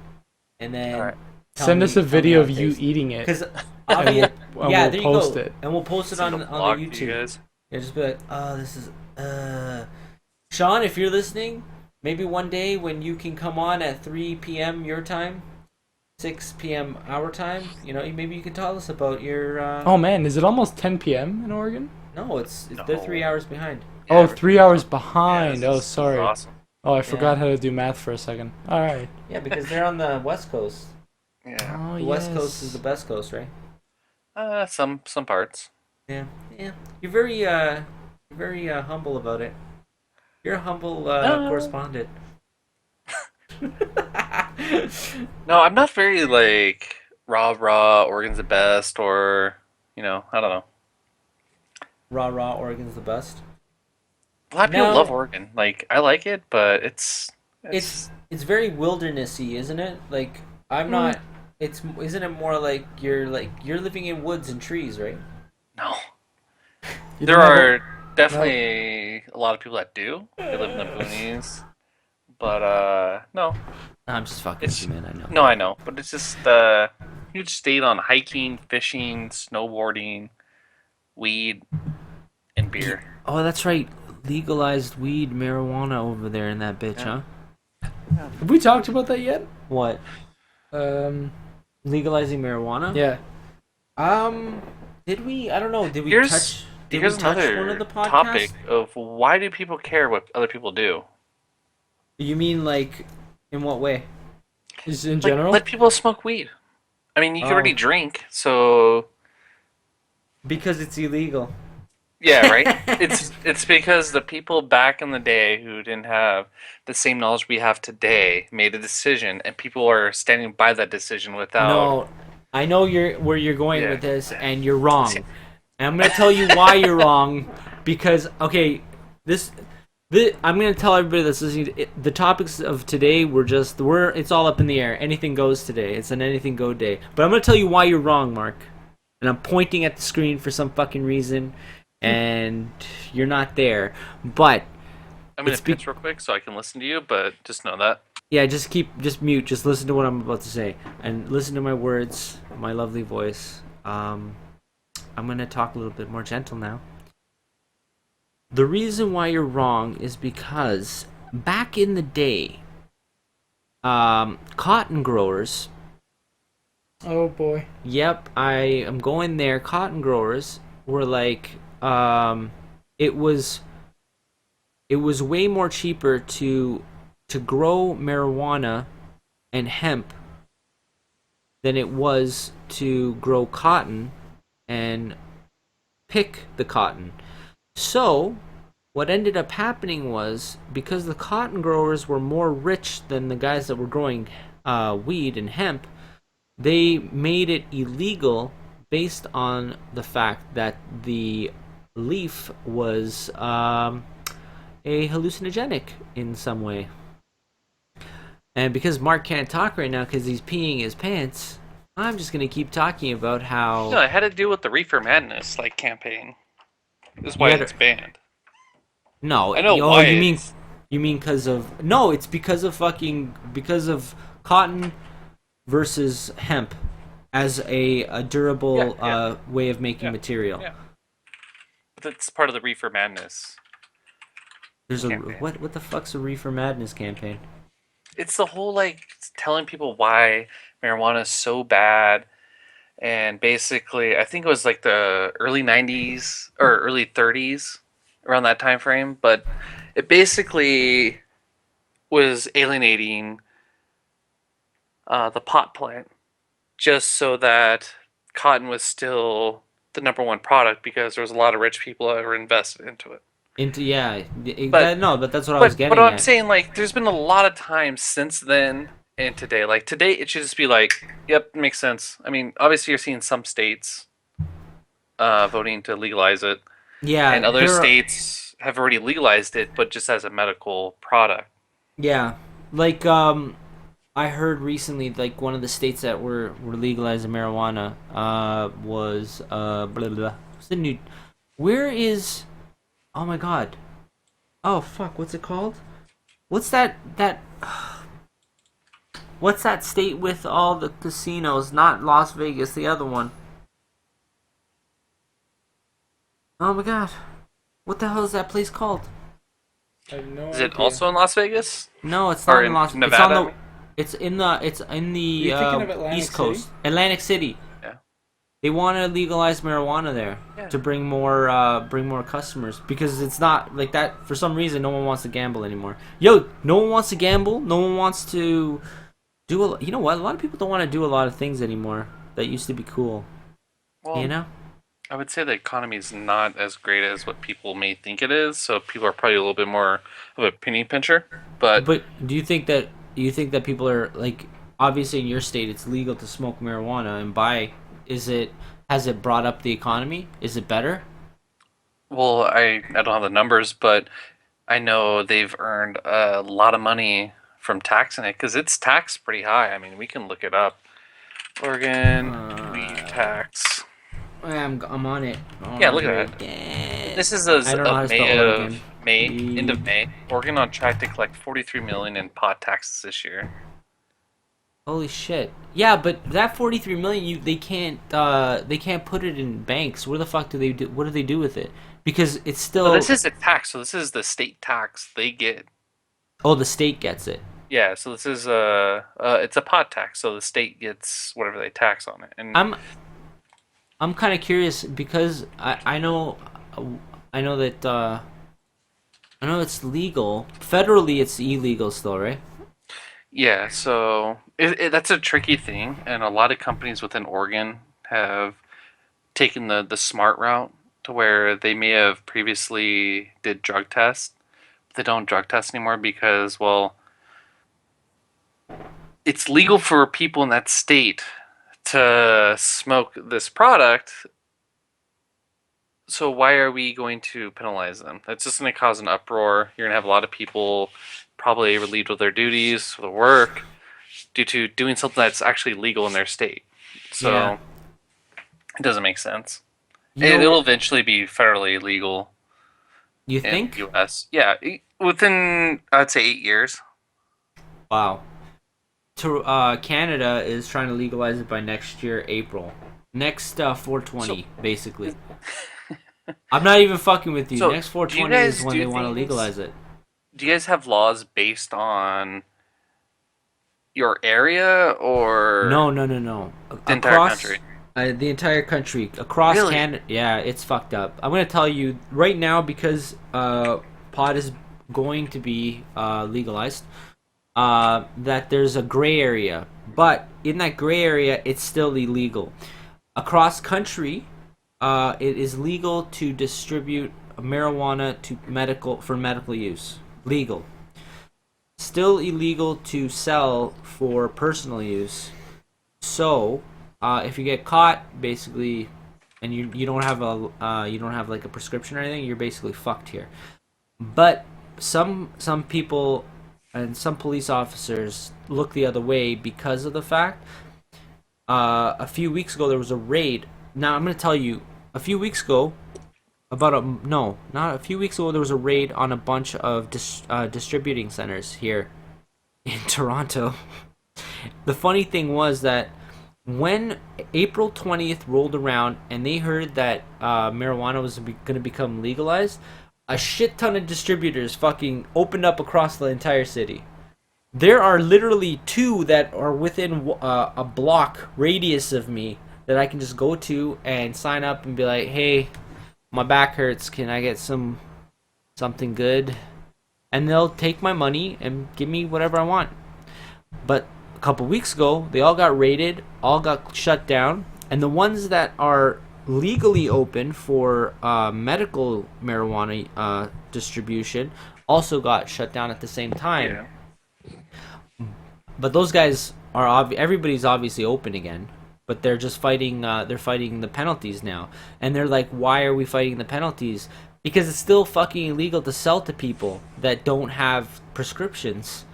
and then Alright. Send us a video of you eating it. Because And yeah, we'll there you post go, it. and we'll post it Send on a the vlog to you YouTube. guys. Yeah, just be like, oh, this is Sean, if you're listening, maybe one day when you can come on at 3 p.m. your time, 6 p.m. our time, maybe you can tell us about your. Oh, man. Is it almost 10 p.m. in Oregon? No, they're 3 hours behind. Oh, Yeah, 3 hours yeah, behind. this Oh, is sorry. Awesome. Oh, I forgot how to do math for a second. All right. Yeah, because they're on the West Coast. Yeah. Oh, The West Coast is the best coast, right? Some parts. Yeah, yeah. You're very humble about it. You're a humble correspondent. No, I'm not very like rah, Oregon's the best, or I don't know. Raw, raw. Oregon's the best. A lot of people love Now, Oregon. Like I like it, but it's it's it's very wildernessy, isn't it? Like I'm mm, not. It's isn't it more like you're living in woods and trees, right? no. You There don't have a are no. definitely a lot of people that do. They live in the boonies, but no. I'm just fucking with It's you, man. I know. no, I know, but it's just huge state on hiking, fishing, snowboarding, weed, and beer. Oh, that's right. Legalized weed, marijuana over there in that bitch, Yeah. huh? Have we talked about that yet? What? Um, Legalizing marijuana? yeah. Um, did we? I don't know. Did we Here's touch? Did we here's touch one of another the podcasts? topic of why do people care what other people do? You mean like, in what way? Is in Like general. let people smoke weed. I mean, you can already Oh, drink, so because it's illegal. yeah, right? It's because the people back in the day who didn't have the same knowledge we have today made a decision, and people are standing by that decision without. No, I know where you're going Yeah. with this, and you're See- wrong. And I'm gonna tell you why you're wrong. Because okay, this I'm gonna tell everybody that's listening. The topics of today it's all up in the air. Anything goes today. It's an anything go day. But I'm gonna tell you why you're wrong, Mark. And I'm pointing at the screen for some fucking reason, and you're not there. But I'm gonna it's be- pitch real quick so I can listen to you, but just know that. yeah, just mute. Just listen to what I'm about to say, and listen to my words, my lovely voice. I'm gonna talk a little bit more gentle now. The reason why you're wrong is because back in the day, cotton growers. Oh boy. Yep, I am going there. Cotton growers were like, it was way more cheaper to grow marijuana and hemp than it was to grow cotton and pick the cotton. So, what ended up happening was because the cotton growers were more rich than the guys that were growing weed and hemp, they made it illegal based on the fact that the leaf was a hallucinogenic in some way. And because Mark can't talk right now because he's peeing his pants, I'm just gonna keep talking about No, how it had to do with the Reefer Madness campaign. This is you why had it's banned. no. I know Oh, why you it mean is. because of no? It's because of cotton versus hemp as a Yeah, durable yeah, way of making yeah, material. yeah. But that's part of the Reefer Madness There's a campaign. what the fuck's a reefer madness campaign? It's the whole telling people why marijuana is so bad, and basically I think it was like the early 90s or early 30s around that time frame, but it basically was alienating the pot plant just so that cotton was still the number one product because there was a lot of rich people that were invested into it. Into yeah, But but that's what I was but getting I'm at. saying there's been a lot of times since then and today. Like today it should just be yep, makes sense. I mean, obviously you're seeing some states voting to legalize it, Yeah, and other there. states have already legalized it, but just as a medical product. Yeah, like I heard recently like one of the states that were legalizing marijuana was blah, blah, blah. What's the new? Where is? Oh my god! Oh fuck! What's it called? What's that? What's that state with all the casinos? Not Las Vegas, the other one. Oh my god! What the hell is that place called? I have no Is it idea. also in Las Vegas No, it's or not in in Las. It's on Nevada? the. It's in Are the you thinking of Atlantic East City? Coast, Atlantic City. Yeah, They want to legalize marijuana there yeah. to bring more customers because it's not like that for some reason. No one wants to gamble anymore. Yo, no one wants to gamble. No one wants to do a. You know what? A lot of people don't want to do a lot of things anymore that used to be cool. You Well, know? I would say the economy is not as great as what people may think it is, so people are probably a little bit more of a penny pincher. But But do you think that people are like obviously in your state it's legal to smoke marijuana and buy. Is it has it brought up the economy? Is it better? Well, I don't have the numbers, but I know they've earned a lot of money from taxing it because it's taxed pretty high. I mean, we can look it up. Oregon weed Uh, tax. I'm on it. Yeah, look at that. Oregon. This is as I don't know how of to spell May Oregon. end of Weed. May. Oregon on track to collect 43 million in pot taxes this year. Holy shit. Yeah, but that 43 million, they can't put it in banks. Where the fuck do they do? What do they do with it? Because it's So this still. is a tax. So this is the state tax they get. Oh, the state gets it. Yeah. So this is it's a pot tax. So the state gets whatever they tax on it. And I'm I'm kind of curious because I know that I know it's legal. Federally, it's illegal still, right? yeah, so that's a tricky thing, and a lot of companies within Oregon have taken the smart route to where they may have previously did drug tests. They don't drug test anymore because, well, it's legal for people in that state to smoke this product. So why are we going to penalize them? That's just going to cause an uproar. You're going to have a lot of people probably relieved of their duties, the work, due to doing something that's actually legal in their state. Yeah. So it doesn't make sense. You know It'll what? eventually be federally legal You in the think? U.S. Yeah, within I'd say 8 years. Wow. Canada is trying to legalize it by next year, April. Next So, 420, basically. I'm not even fucking with you. so Next do you 420 is guys when do they want to things? legalize it. Do you guys have laws based on your area or No, no, no, no. the entire country? The entire country, across Really? Canada. Yeah, it's fucked up. I'm gonna tell you right now because pot is going to be legalized. That there's a gray area, but in that gray area, it's still illegal. Across country, it is legal to distribute marijuana to medical use. Legal. Still illegal to sell for personal use. So, if you get caught, basically, and you don't have a you don't have like a prescription or anything, you're basically fucked here. But some people and some police officers look the other way because of the fact. A few weeks ago there was a raid. Now I'm gonna tell you, a few weeks ago, about a no, not a few weeks ago, there was a raid on a bunch of distributing centers here in Toronto. The funny thing was that when April 20th rolled around and they heard that marijuana was going to become legalized, a shit ton of distributors fucking opened up across the entire city. There are literally two that are within a block radius of me that I can just go to and sign up and be like, "Hey, my back hurts. Can I get something good?" And they'll take my money and give me whatever I want. But a couple weeks ago, they all got raided, all got shut down, and the ones that are legally open for medical marijuana distribution also got shut down at the same time. Yeah. But those guys are everybody's obviously open again, but they're just fighting. They're fighting the penalties now, and they're like, "Why are we fighting the penalties?" Because it's still fucking illegal to sell to people that don't have prescriptions.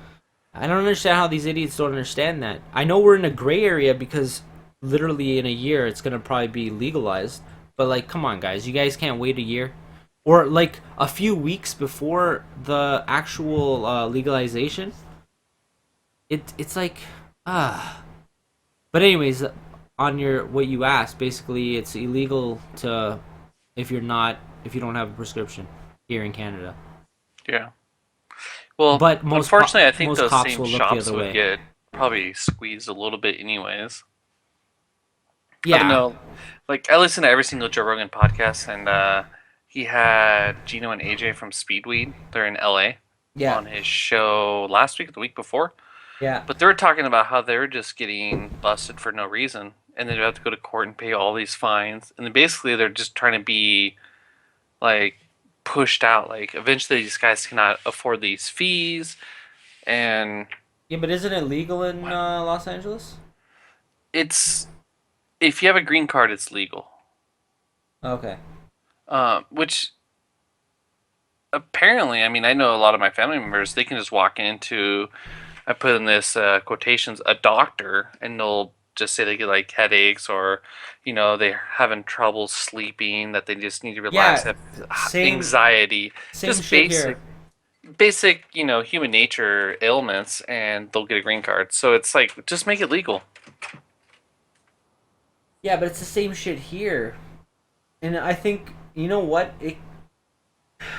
I don't understand how these idiots don't understand that. I know we're in a gray area because literally in a year it's gonna probably be legalized. But like, come on, guys, you guys can't wait a year, or like a few weeks before the actual legalization. It's like ah. But anyways, on your what you asked, basically it's illegal to if you don't have a prescription here in Canada. Yeah. Well, But unfortunately, I think most those cops same will look the shops other would way. get probably squeezed a little bit anyways. I don't Yeah, know. Like I listen to every single Joe Rogan podcast, and he had Gino and AJ from Speedweed. They're in LA yeah, on his show last week, or the week before. yeah. But they were talking about how they were just getting busted for no reason, and they'd have to go to court and pay all these fines. And then basically, they're just trying to be like pushed out. Like eventually, these guys cannot afford these fees, and Yeah, but isn't it legal in Los Angeles? It's if you have a green card, it's legal. Okay. Which apparently, I mean, I know a lot of my family members. They can just walk into, I put in this quotations, a doctor, and they'll just say they get like headaches or, they're having trouble sleeping, that they just need to relax, Yeah, have same anxiety, same just shit here. basic, human nature ailments, and they'll get a green card. So it's like, just make it legal. Yeah, but it's the same shit here. And I think you know what?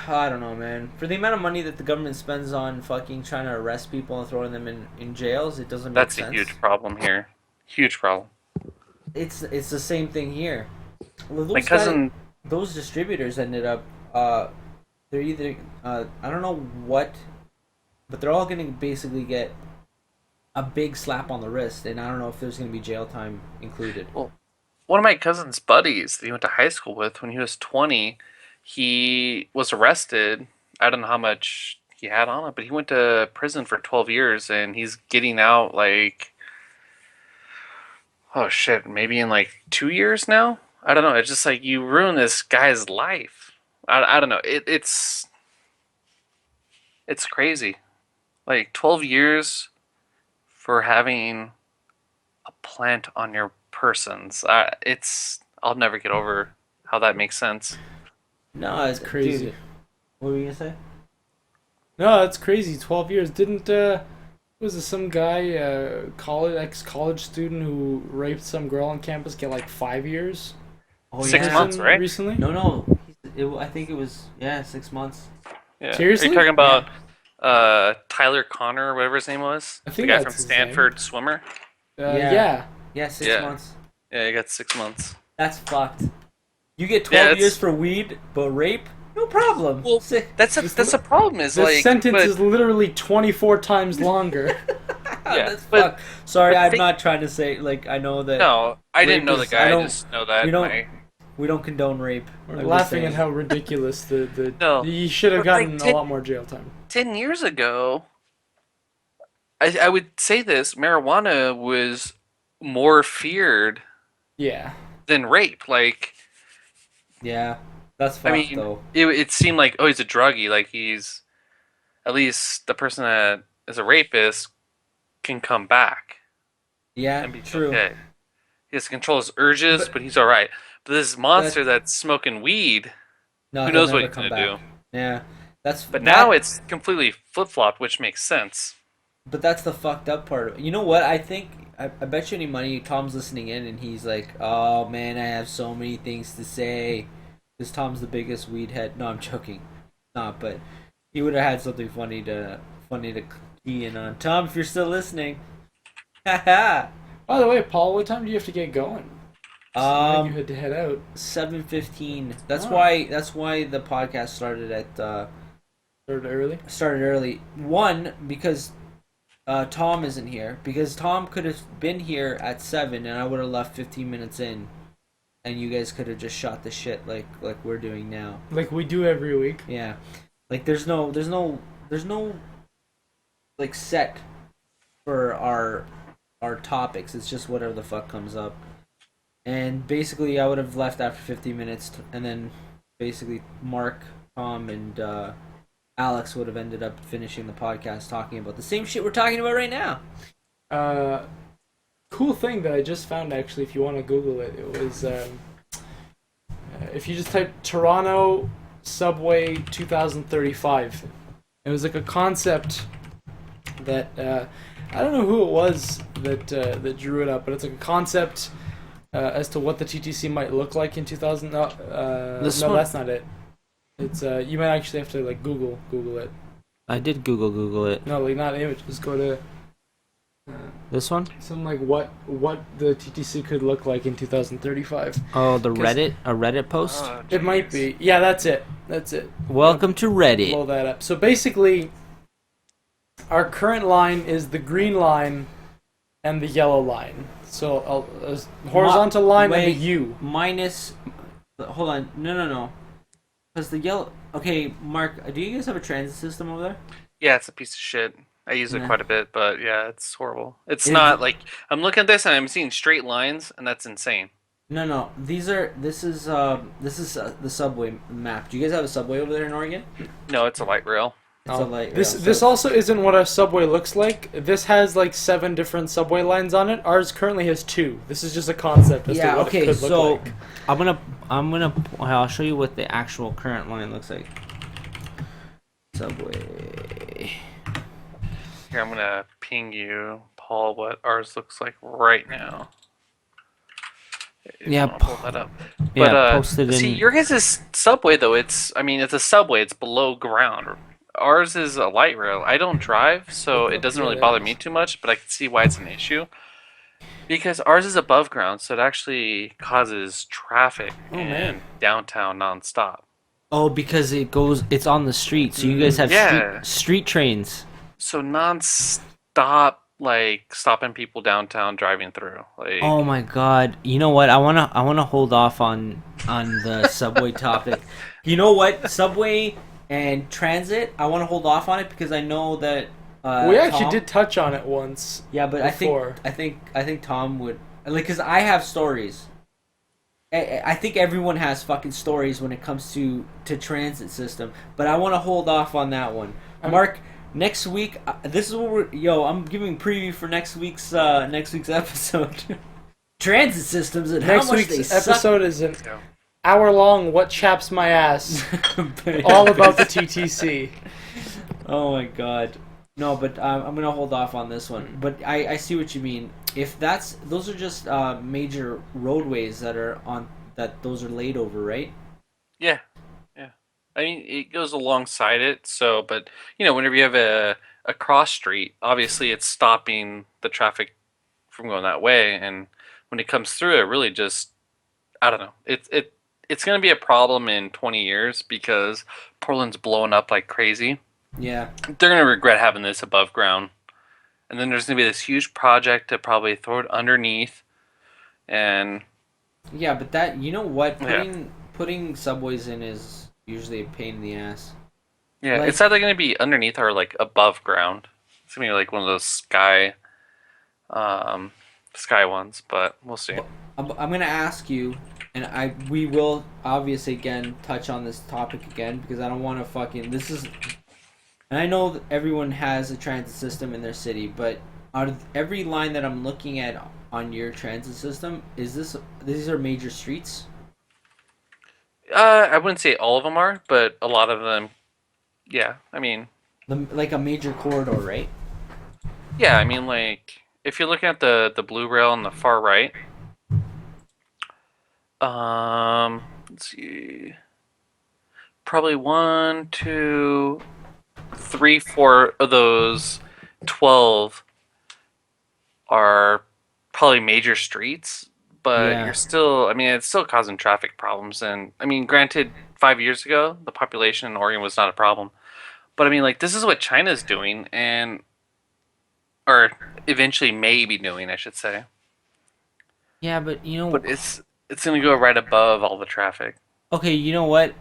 I don't know, man. For the amount of money that the government spends on fucking trying to arrest people and throwing them in jails, it doesn't make That's a sense. huge problem here. Huge problem. It's the same thing here. Well, My cousin, those distributors ended up they're either I don't know what, but they're all gonna basically get a big slap on the wrist, and I don't know if there's gonna be jail time included. well, one of my cousin's buddies that he went to high school with, when he was 20, he was arrested. I don't know how much he had on it, but he went to prison for 12 years and he's getting out like, oh shit, maybe in like 2 years now? I don't know. It's just like you ruin this guy's life. I don't know. It's crazy. Like 12 years for having a plant on your persons. I'll never get over how that makes sense. No, It's crazy. dude. What were you gonna say? No, that's crazy. 12 years. Didn't was it some guy, ex-college student who raped some girl on campus get like 5 years? Oh 6 months, right? Recently? No. I think it was 6 months. Yeah. Seriously? Are you talking about Tyler Connor or whatever his name was? I The think guy that's from his Stanford swimmer? Yeah. Yeah. Yeah, 6 Yeah. months. Yeah, he got 6 months. That's fucked. You get Yeah, 12 years it's for weed, but rape, no problem. well, that's a problem. Is The like, sentence but, is literally 24 times longer. yeah, That's but fucked. Sorry, but I'm think- not trying to say like I know that no, I didn't rape know the is- I guy. I don't- just know that we don't- my we don't condone rape. We're I'm just laughing saying. at how ridiculous the No. you should have But, like, gotten a 10 lot more jail time. 10 years ago, I would say this: marijuana was more feared Yeah. than rape. Like, Yeah, that's I fucked mean, though. it seemed like, oh, he's a druggie. Like, he's at least the person that is a rapist can come back Yeah, and be true. okay. He has to control his urges, But but he's all right. But this monster that's smoking weed, no, who he'll knows what never he's come gonna back. do? Yeah, that's But that. now it's completely flip flopped, which makes sense. But that's the fucked up part of it. You know what? I think I bet you any money Tom's listening in and he's like, "Oh man, I have so many things to say." Because Tom's the biggest weed head. No, I'm joking. Not, but he would have had something funny to key in on. Tom, if you're still listening, haha. By the way, Paul, what time do you have to get going? You had to head out. 7:15. That's Oh. why the podcast started started early. One, because Tom isn't here. Because Tom could have been here at 7 and I would have left 15 minutes in and you guys could have just shot the shit like we're doing now. Like we do every week. Yeah. Like there's no like set for our topics. It's just whatever the fuck comes up. And basically I would have left after 15 minutes and then basically Mark, Tom and Alex would have ended up finishing the podcast talking about the same shit we're talking about right now. Cool thing that I just found, actually, if you want to Google it, it was if you just type Toronto subway 2035, it was like a concept that I don't know who it was that drew it up, but it's like a concept as to what the TTC might look like in 2000. No, This no, one- that's not it. It's you might actually have to like Google it. I did Google it. No, like not image. Just go to This one? something like what the TTC could look like in 2035. Oh, the 'Cause- Reddit post? Oh, It might jeez. be. Yeah, that's it. That's it. Welcome to Blow Reddit. that up. So basically, our current line is the green line and the yellow line. So a horizontal line and wait. a U. Minus. Hold on. No. Because the yellow. Okay, Mark, do you guys have a transit system over there? Yeah, it's a piece of shit. I use it Nah. quite a bit, but yeah, it's horrible. It's It- not like I'm looking at this and I'm seeing straight lines, and that's insane. no. This is the subway map. Do you guys have a subway over there in Oregon? No, it's a light rail. It's a light This rail. this So- also isn't what our subway looks like. This has like 7 different subway lines on it. Ours currently has 2. This is just a concept as to what okay. it could So look like. I'll show you what the actual current line looks like. Subway. Here, I'm gonna ping you, Paul, what ours looks like right now. If you Yeah, wanna pull that up. Yeah, But posted in. see, your guys' subway though, it's a subway. It's below ground. Ours is a light rail. I don't drive, so it doesn't really bother me too much. But I can see why it's an issue because ours is above ground, so it actually causes traffic in downtown nonstop. Oh, because it's on the street, so you guys have Yeah. street trains. So nonstop, like stopping people downtown driving through. Like, Oh my god! You know what? I wanna hold off on the subway topic. You know what? Subway and transit. I want to hold off on it because I know that We actually Tom- did touch on it once. Yeah, but before. I think Tom would like because I have stories. I think everyone has fucking stories when it comes to transit system, but I want to hold off on that one. Mark, next week, this is what I'm giving preview for next week's episode. Transit systems and Next how much week's they suck. episode is an Yeah. hour-long "What Chaps My Ass," all about the TTC. Oh my god. No, but I'm gonna hold off on this one. But I see what you mean. If those are just major roadways that those are laid over, right? yeah, yeah. I mean, it goes alongside it. So, but whenever you have a cross street, obviously it's stopping the traffic from going that way, and when it comes through, it really just, I don't know. It's gonna be a problem in 20 years because Portland's blowing up like crazy. Yeah. They're gonna regret having this above ground, and then there's gonna be this huge project to probably throw it underneath, and Yeah, but that you know what Yeah. putting subways in is usually a pain in the ass. yeah, Like- it's either gonna be underneath or like above ground. It's gonna be like one of those sky ones, but we'll see. I'm gonna ask you, and we will obviously again touch on this topic again because I don't want to fucking this is, and I know that everyone has a transit system in their city, but out of every line that I'm looking at on your transit system, these are major streets? I wouldn't say all of them are, but a lot of them, yeah. I mean, Like a major corridor, right? yeah. I mean, like if you're looking at the blue rail on the far right, let's see, probably 1, 2, 3, 4 of those 12 are probably major streets, but Yeah. you're still, I mean, it's still causing traffic problems. And I mean, granted, 5 years ago, the population in Oregon was not a problem, but I mean, like, this is what China's doing, or eventually may be doing, I should say. Yeah, but you know, But it's gonna go right above all the traffic. okay, you know what?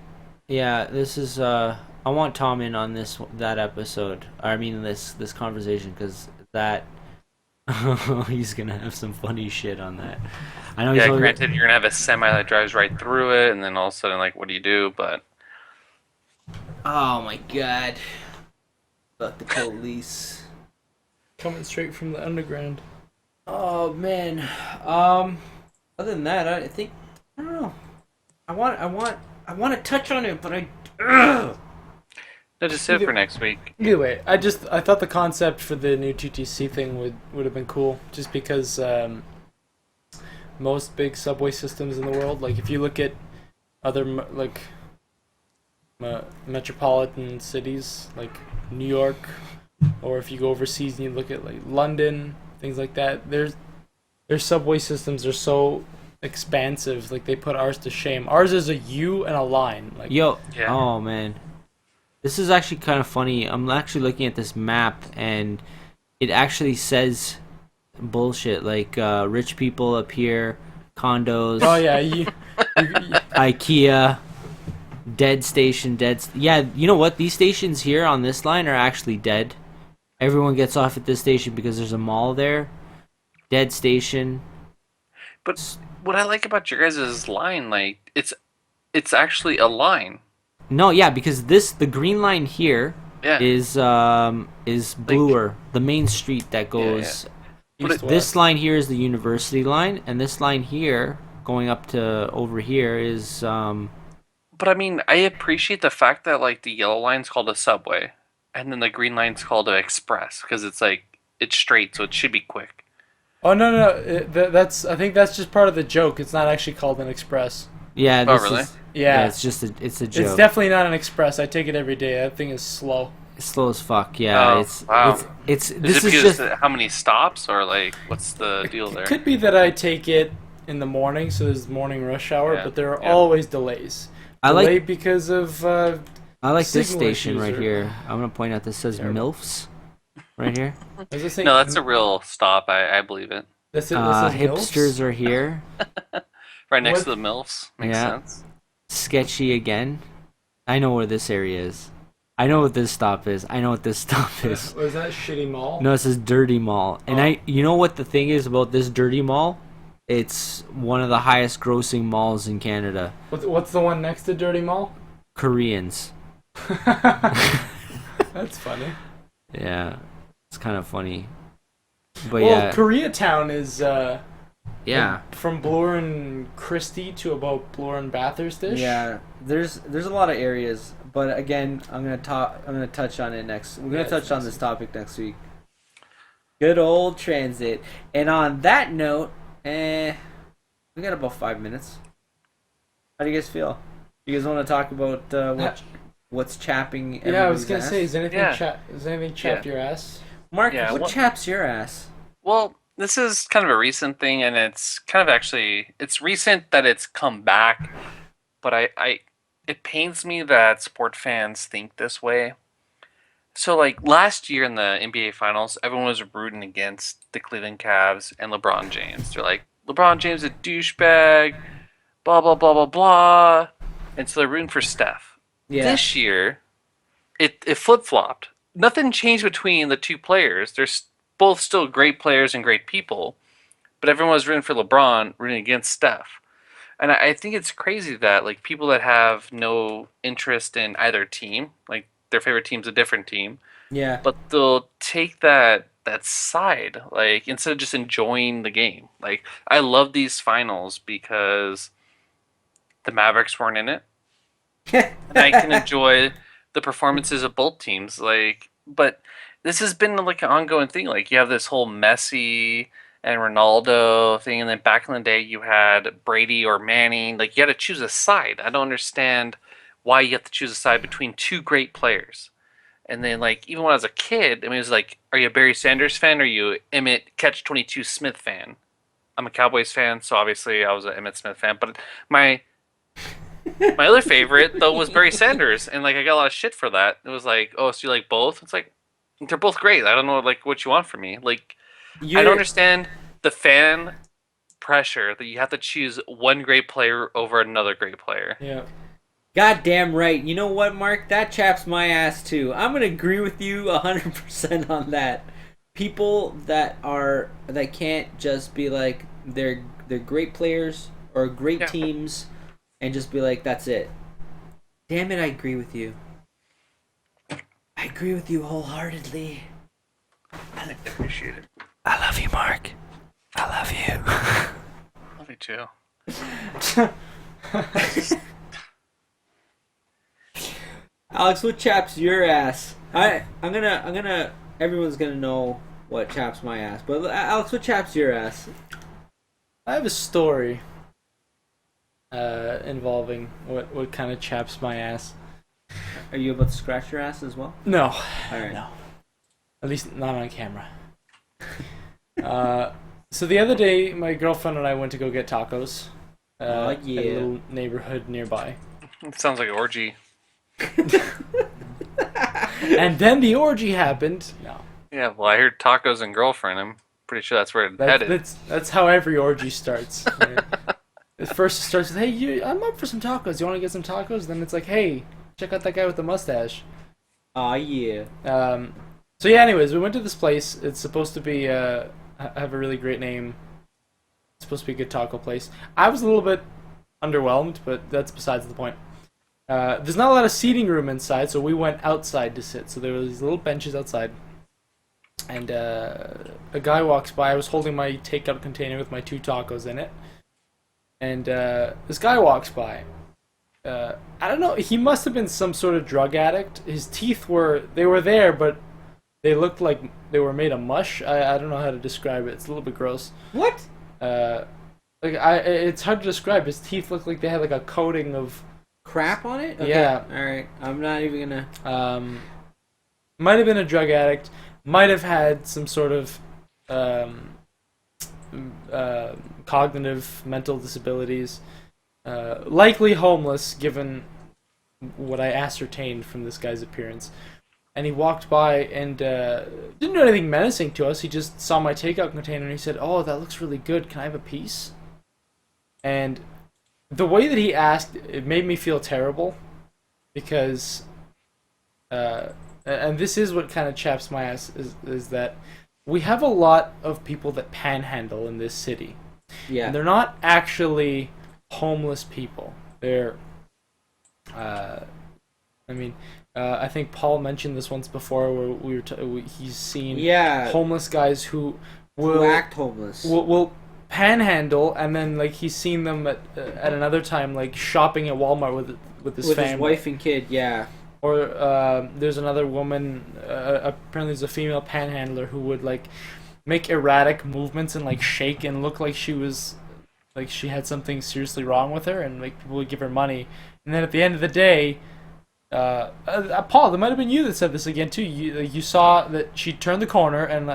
Yeah, this is I want Tom in on that episode. I mean this conversation because that he's gonna have some funny shit on that. I know. Yeah, he's granted, you're gonna have a semi that drives right through it, and then all of a sudden, like, what do you do? But Oh my god! Fuck the police. Coming straight from the underground. Oh man. Other than that, I think I don't know. I want to touch on it, but Ugh! no, just sit for next week. Either way, I thought the concept for the new TTC thing would have been cool, just because most big subway systems in the world, like if you look at other metropolitan cities like New York, or if you go overseas and you look at like London, things like that, their subway systems are so expansive. Like they put ours to shame. Ours is a U and a line. Like Yo. Yeah. Oh man. This is actually kind of funny. I'm actually looking at this map and it actually says bullshit like rich people up here, condos. oh yeah, IKEA, dead station, yeah, you know what? These stations here on this line are actually dead. Everyone gets off at this station because there's a mall there. Dead station. But what I like about your guys' line, like it's actually a line. No, yeah, because the green line here Yeah. is bluer. The main street that goes. But East, This west. line here is the university line, and this line here going up to over here is But I mean, I appreciate the fact that like the yellow line's called a subway, and then the green line's called an express because it's like it's straight, so it should be quick. Oh no, that's I think that's just part of the joke. It's not actually called an express. yeah. Oh, This really? is Yeah, It's just it's a joke. it's definitely not an express. I take it every day. That thing is slow. It's slow as fuck. Yeah, Oh, it's wow. it's Is this it is because just how many stops or like what's the deal there? It could be that I take it in the morning, so there's morning rush hour, Yeah, but there are yeah. always delays. I like Delayed because of I like this signal station issues right or- here. I'm gonna point out this says Terrible. MILFs right here. Does this say, No, that's a real stop. I believe it. this says Hipsters MILFs? are here. Right next What? to the MILFs. Makes Yeah. sense. Sketchy again. I know where this area is. I know what this stop is. I know what this stop is. Was that shitty mall? No, it says Dirty Mall. And Oh. you know what the thing is about this Dirty Mall? It's one of the highest grossing malls in Canada. What's the one next to Dirty Mall? Koreans. That's funny. Yeah. It's kind of funny. But Well, yeah. Koreatown is Yeah. from Bloor and Christie to about Bloor and Bathurst-ish. Yeah, there's a lot of areas, but again, I'm gonna touch on it next. We're gonna Yeah, touch on it's this topic next week. Good old transit. And on that note, we got about 5 minutes. How do you guys feel? You guys want to talk about what's chapping? Yeah, I was everybody's gonna ass? say, is anything Yeah. chapped your ass? Mark, Yeah, what what- chaps your ass? Well, this is kind of a recent thing, and it's kind of actually it's recent that it's come back. But it pains me that sport fans think this way. So like last year in the NBA Finals, everyone was rooting against the Cleveland Cavs and LeBron James. They're like, LeBron James a douchebag, blah blah blah blah blah, and so they're rooting for Steph. Yeah. This year, it flip flopped. Nothing changed between the two players. They're both still great players and great people, but everyone was rooting for LeBron, rooting against Steph. And I think it's crazy that like people that have no interest in either team, like their favorite team's a different team, Yeah. but they'll take that side, like instead of just enjoying the game. Like I love these finals because the Mavericks weren't in it, and I can enjoy the performances of both teams. Like, but this has been like an ongoing thing. Like you have this whole Messi and Ronaldo thing, and then back in the day you had Brady or Manning. Like you had to choose a side. I don't understand why you have to choose a side between two great players. And then like even when I was a kid, I mean it was like, are you a Barry Sanders fan or are you Emmett Catch 22 Smith fan? I'm a Cowboys fan, so obviously I was an Emmett Smith fan. But my other favorite though was Barry Sanders, and like I got a lot of shit for that. It was like, oh, so you like both? It's like they're both great. I don't know like what you want from me. Like I don't understand the fan pressure that you have to choose one great player over another great player. Yeah. Goddamn right. You know what, Mark? That chaps my ass too. I'm gonna agree with you 100% on that. People that can't just be like they're great players or great Yeah. teams and just be like that's it. Damn it, I agree with you. I agree with you wholeheartedly. I appreciate it. I love you, Mark. I love you. Love you too. Alex, what chaps your ass? I'm gonna everyone's gonna know what chaps my ass. But Alex, what chaps your ass? I have a story involving what kind of chaps my ass. Are you about to scratch your ass as well? No. All right. No. At least not on camera. So the other day, my girlfriend and I went to go get tacos. Oh, At a yeah. little neighborhood nearby. It sounds like an orgy. And then the orgy happened. No. Yeah, well I heard tacos and girlfriend. I'm pretty sure that's where it headed. That's how every orgy starts. Right? At first it starts with, hey, I'm up for some tacos. You want to get some tacos? Then it's like, hey, check out that guy with the mustache. Oh yeah. So yeah, anyways, we went to this place. It's supposed to be have a really great name. It's supposed to be a good taco place. I was a little bit underwhelmed, but that's besides the point. There's not a lot of seating room inside, so we went outside to sit. So there were these little benches outside, and a guy walks by. I was holding my takeout container with my 2 tacos in it, and this guy walks by. I don't know. He must have been some sort of drug addict. His teeth were there, but they looked like they were made of mush. I don't know how to describe it. It's a little bit gross. What? It's hard to describe. His teeth looked like they had like a coating of Crap on it? Okay. Yeah. All right. I'm not even gonna. Might have been a drug addict. Might have had some sort of cognitive mental disabilities. Likely homeless, given what I ascertained from this guy's appearance. And he walked by and didn't do anything menacing to us. He just saw my takeout container and he said, "Oh, that looks really good. Can I have a piece?" And the way that he asked, it made me feel terrible, because, and this is what kind of chaps my ass, is that we have a lot of people that panhandle in this city. Yeah. And they're not actually homeless people. They're, I think Paul mentioned this once before, where he's seen homeless guys who will act homeless. Will panhandle, and then like he's seen them at another time, like shopping at Walmart with his family, his wife and kid. Yeah. Or there's another woman. Apparently, there's a female panhandler who would like make erratic movements and like shake and look like she was like she had something seriously wrong with her, and like people would give her money, and then at the end of the day. Paul, there might have been you that said this again too. You saw that she turned the corner and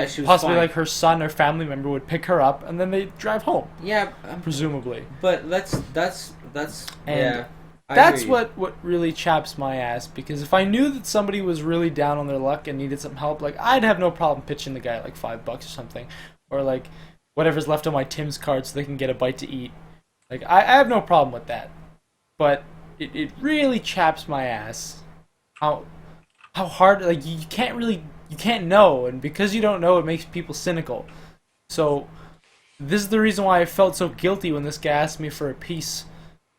she was possibly fine. like her son or family member would pick her up and then they drive home. Yeah, presumably. But that's and yeah. That's what really chaps my ass, because if I knew that somebody was really down on their luck and needed some help, like I'd have no problem pitching the guy like $5 or something, or like whatever's left on my Tim's card so they can get a bite to eat. Like I have no problem with that, but. It really chaps my ass how hard, like you can't know, and because you don't know, it makes people cynical. So this is the reason why I felt so guilty when this guy asked me for a piece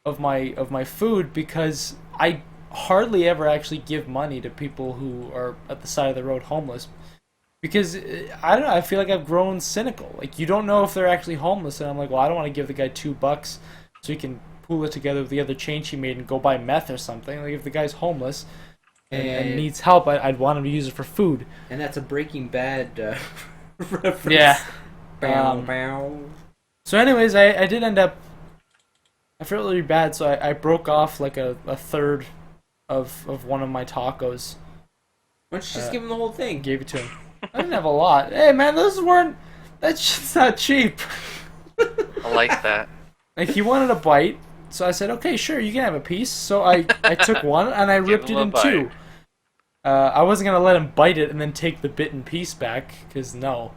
of my food, because I hardly ever actually give money to people who are at the side of the road homeless, because I don't know, I feel like I've grown cynical. Like you don't know if they're actually homeless, and I'm like, well, I don't want to give the guy $2 so he can pool it together with the other change he made and go buy meth or something. Like if the guy's homeless and needs help, I'd want him to use it for food. And that's a Breaking Bad reference. Yeah. Bow, bow. So anyways, I did end up, I felt really bad, so I broke off like a third of one of my tacos. Why don't you just give him the whole thing? Gave it to him. I didn't have a lot. Hey man, that shit's not cheap. I like that. Like he wanted a bite. So I said, okay, sure, you can have a piece. So I took one and I ripped it in 2. I wasn't going to let him bite it and then take the bitten piece back, because no.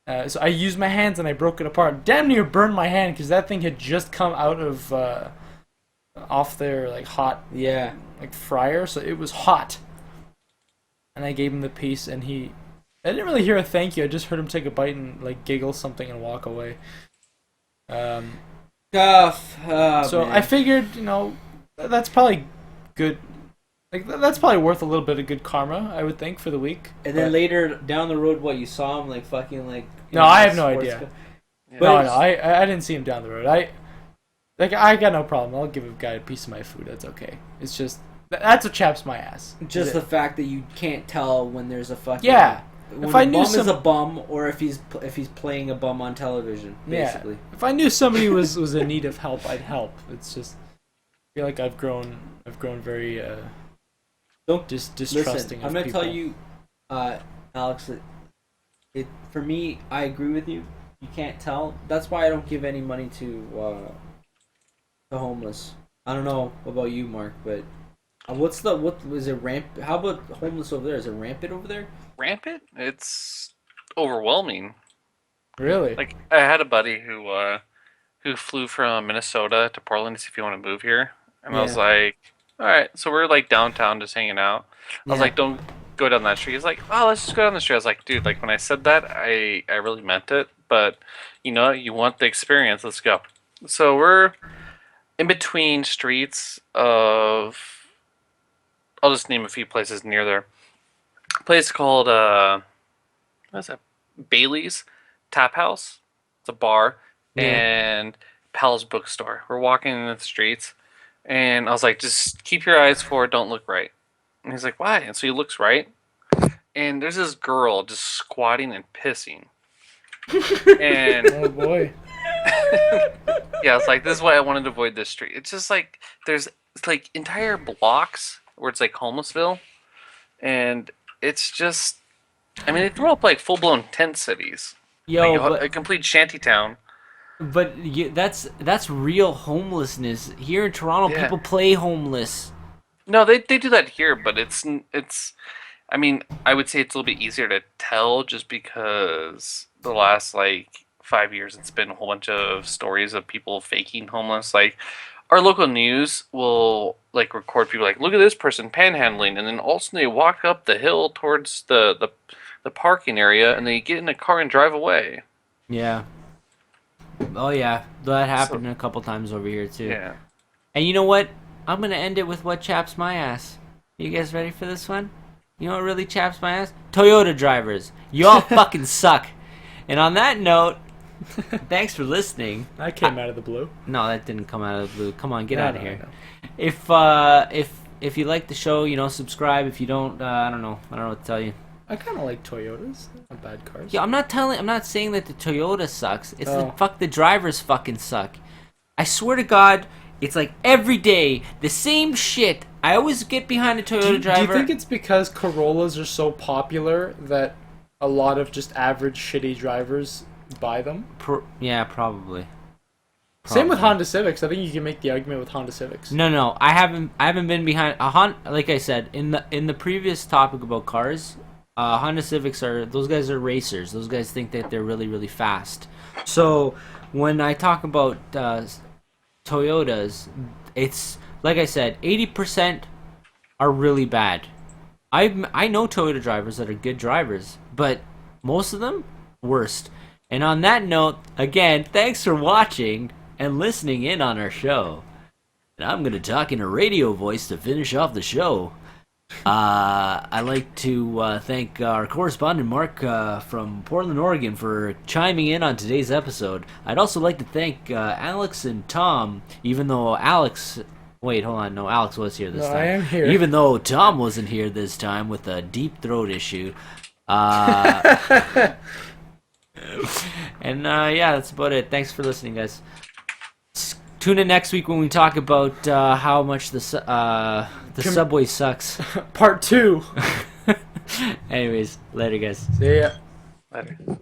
So I used my hands and I broke it apart. Damn near burned my hand, because that thing had just come out of off their like hot like fryer, so it was hot. And I gave him the piece, and I didn't really hear a thank you. I just heard him take a bite and like giggle something and walk away. So man. I figured, that's probably good. Like that's probably worth a little bit of good karma, I would think, for the week. And then later down the road, what, you saw him like fucking like? No, I have no idea. Yeah. No, I didn't see him down the road. I got no problem. I'll give a guy a piece of my food. That's okay. It's just that's what chaps my ass. Just the fact that you can't tell when there's a fucking When if I a knew bum is a bum, or if he's playing a bum on television, basically. Yeah. If I knew somebody was in need of help, I'd help. It's just I feel like I've grown very distrusting. Listen, I'm gonna tell you, Alex. For me, I agree with you. You can't tell. That's why I don't give any money to homeless. I don't know about you, Mark, but what was it How about homeless over there? Is it rampant over there? Rampant? It's overwhelming. Really? Like I had a buddy who flew from Minnesota to Portland to see if you want to move here, and I was like, all right. So we're like downtown just hanging out. I was like, don't go down that street. He's like, oh, let's just go down the street. I was like, dude, like when I said that, I really meant it. But you want the experience. Let's go. So we're in between streets of. I'll just name a few places near there. A place called what is that? Bailey's Tap House. It's a bar. Yeah. And Pal's bookstore. We're walking in the streets, and I was like, just keep your eyes forward, don't look right. And he's like, why? And so he looks right, and there's this girl just squatting and pissing. And Oh boy. yeah, it's like, this is why I wanted to avoid this street. It's just like it's like entire blocks where it's like homelessville, and it's just, I mean, they throw up like full blown tent cities, Yo, like a complete shanty town. but that's real homelessness. Here in Toronto, Yeah. people play homeless. No, they do that here, but it's. I mean, I would say it's a little bit easier to tell just because the last like 5 years, it's been a whole bunch of stories of people faking homeless. Like our local news will like record people like, look at this person panhandling, and then all of a sudden they walk up the hill towards the parking area, and they get in a car and drive away. Yeah. Oh yeah, that happened a couple times over here too. Yeah. And you know what? I'm gonna end it with what chaps my ass. You guys ready for this one? You know what really chaps my ass? Toyota drivers. You all fucking suck. And on that note, thanks for listening. That came out of the blue. No, that didn't come out of the blue. Come on, get No, out of no, here. no. If you like the show, subscribe. If you don't, I don't know what to tell you. I kind of like Toyotas. They're not bad cars. Yeah, I'm not saying that the Toyota sucks. It's Oh. the drivers fucking suck. I swear to God, it's like every day the same shit. I always get behind a Toyota Do driver. you think it's because Corollas are so popular that a lot of just average shitty drivers buy them? Yeah, probably. Same with Probably. Honda Civics. I think you can make the argument with Honda Civics. No, I haven't been behind a Honda. Like I said in the previous topic about cars, Honda Civics those guys are racers. Those guys think that they're really really fast. So when I talk about Toyotas, it's like I said, 80% are really bad. I know Toyota drivers that are good drivers, but most of them worst. And on that note, again, thanks for watching and listening in on our show. And I'm gonna talk in a radio voice to finish off the show. I'd like to thank our correspondent Mark from Portland, Oregon, for chiming in on today's episode. I'd also like to thank Alex and Tom, even though Alex... Wait, hold on. No, Alex was here this No, time. I am here. Even though Tom wasn't here this time with a deep throat issue. And yeah, that's about it. Thanks for listening, guys. Tune in next week when we talk about how much the subway sucks. Part 2. Anyways, later, guys. See ya. Later.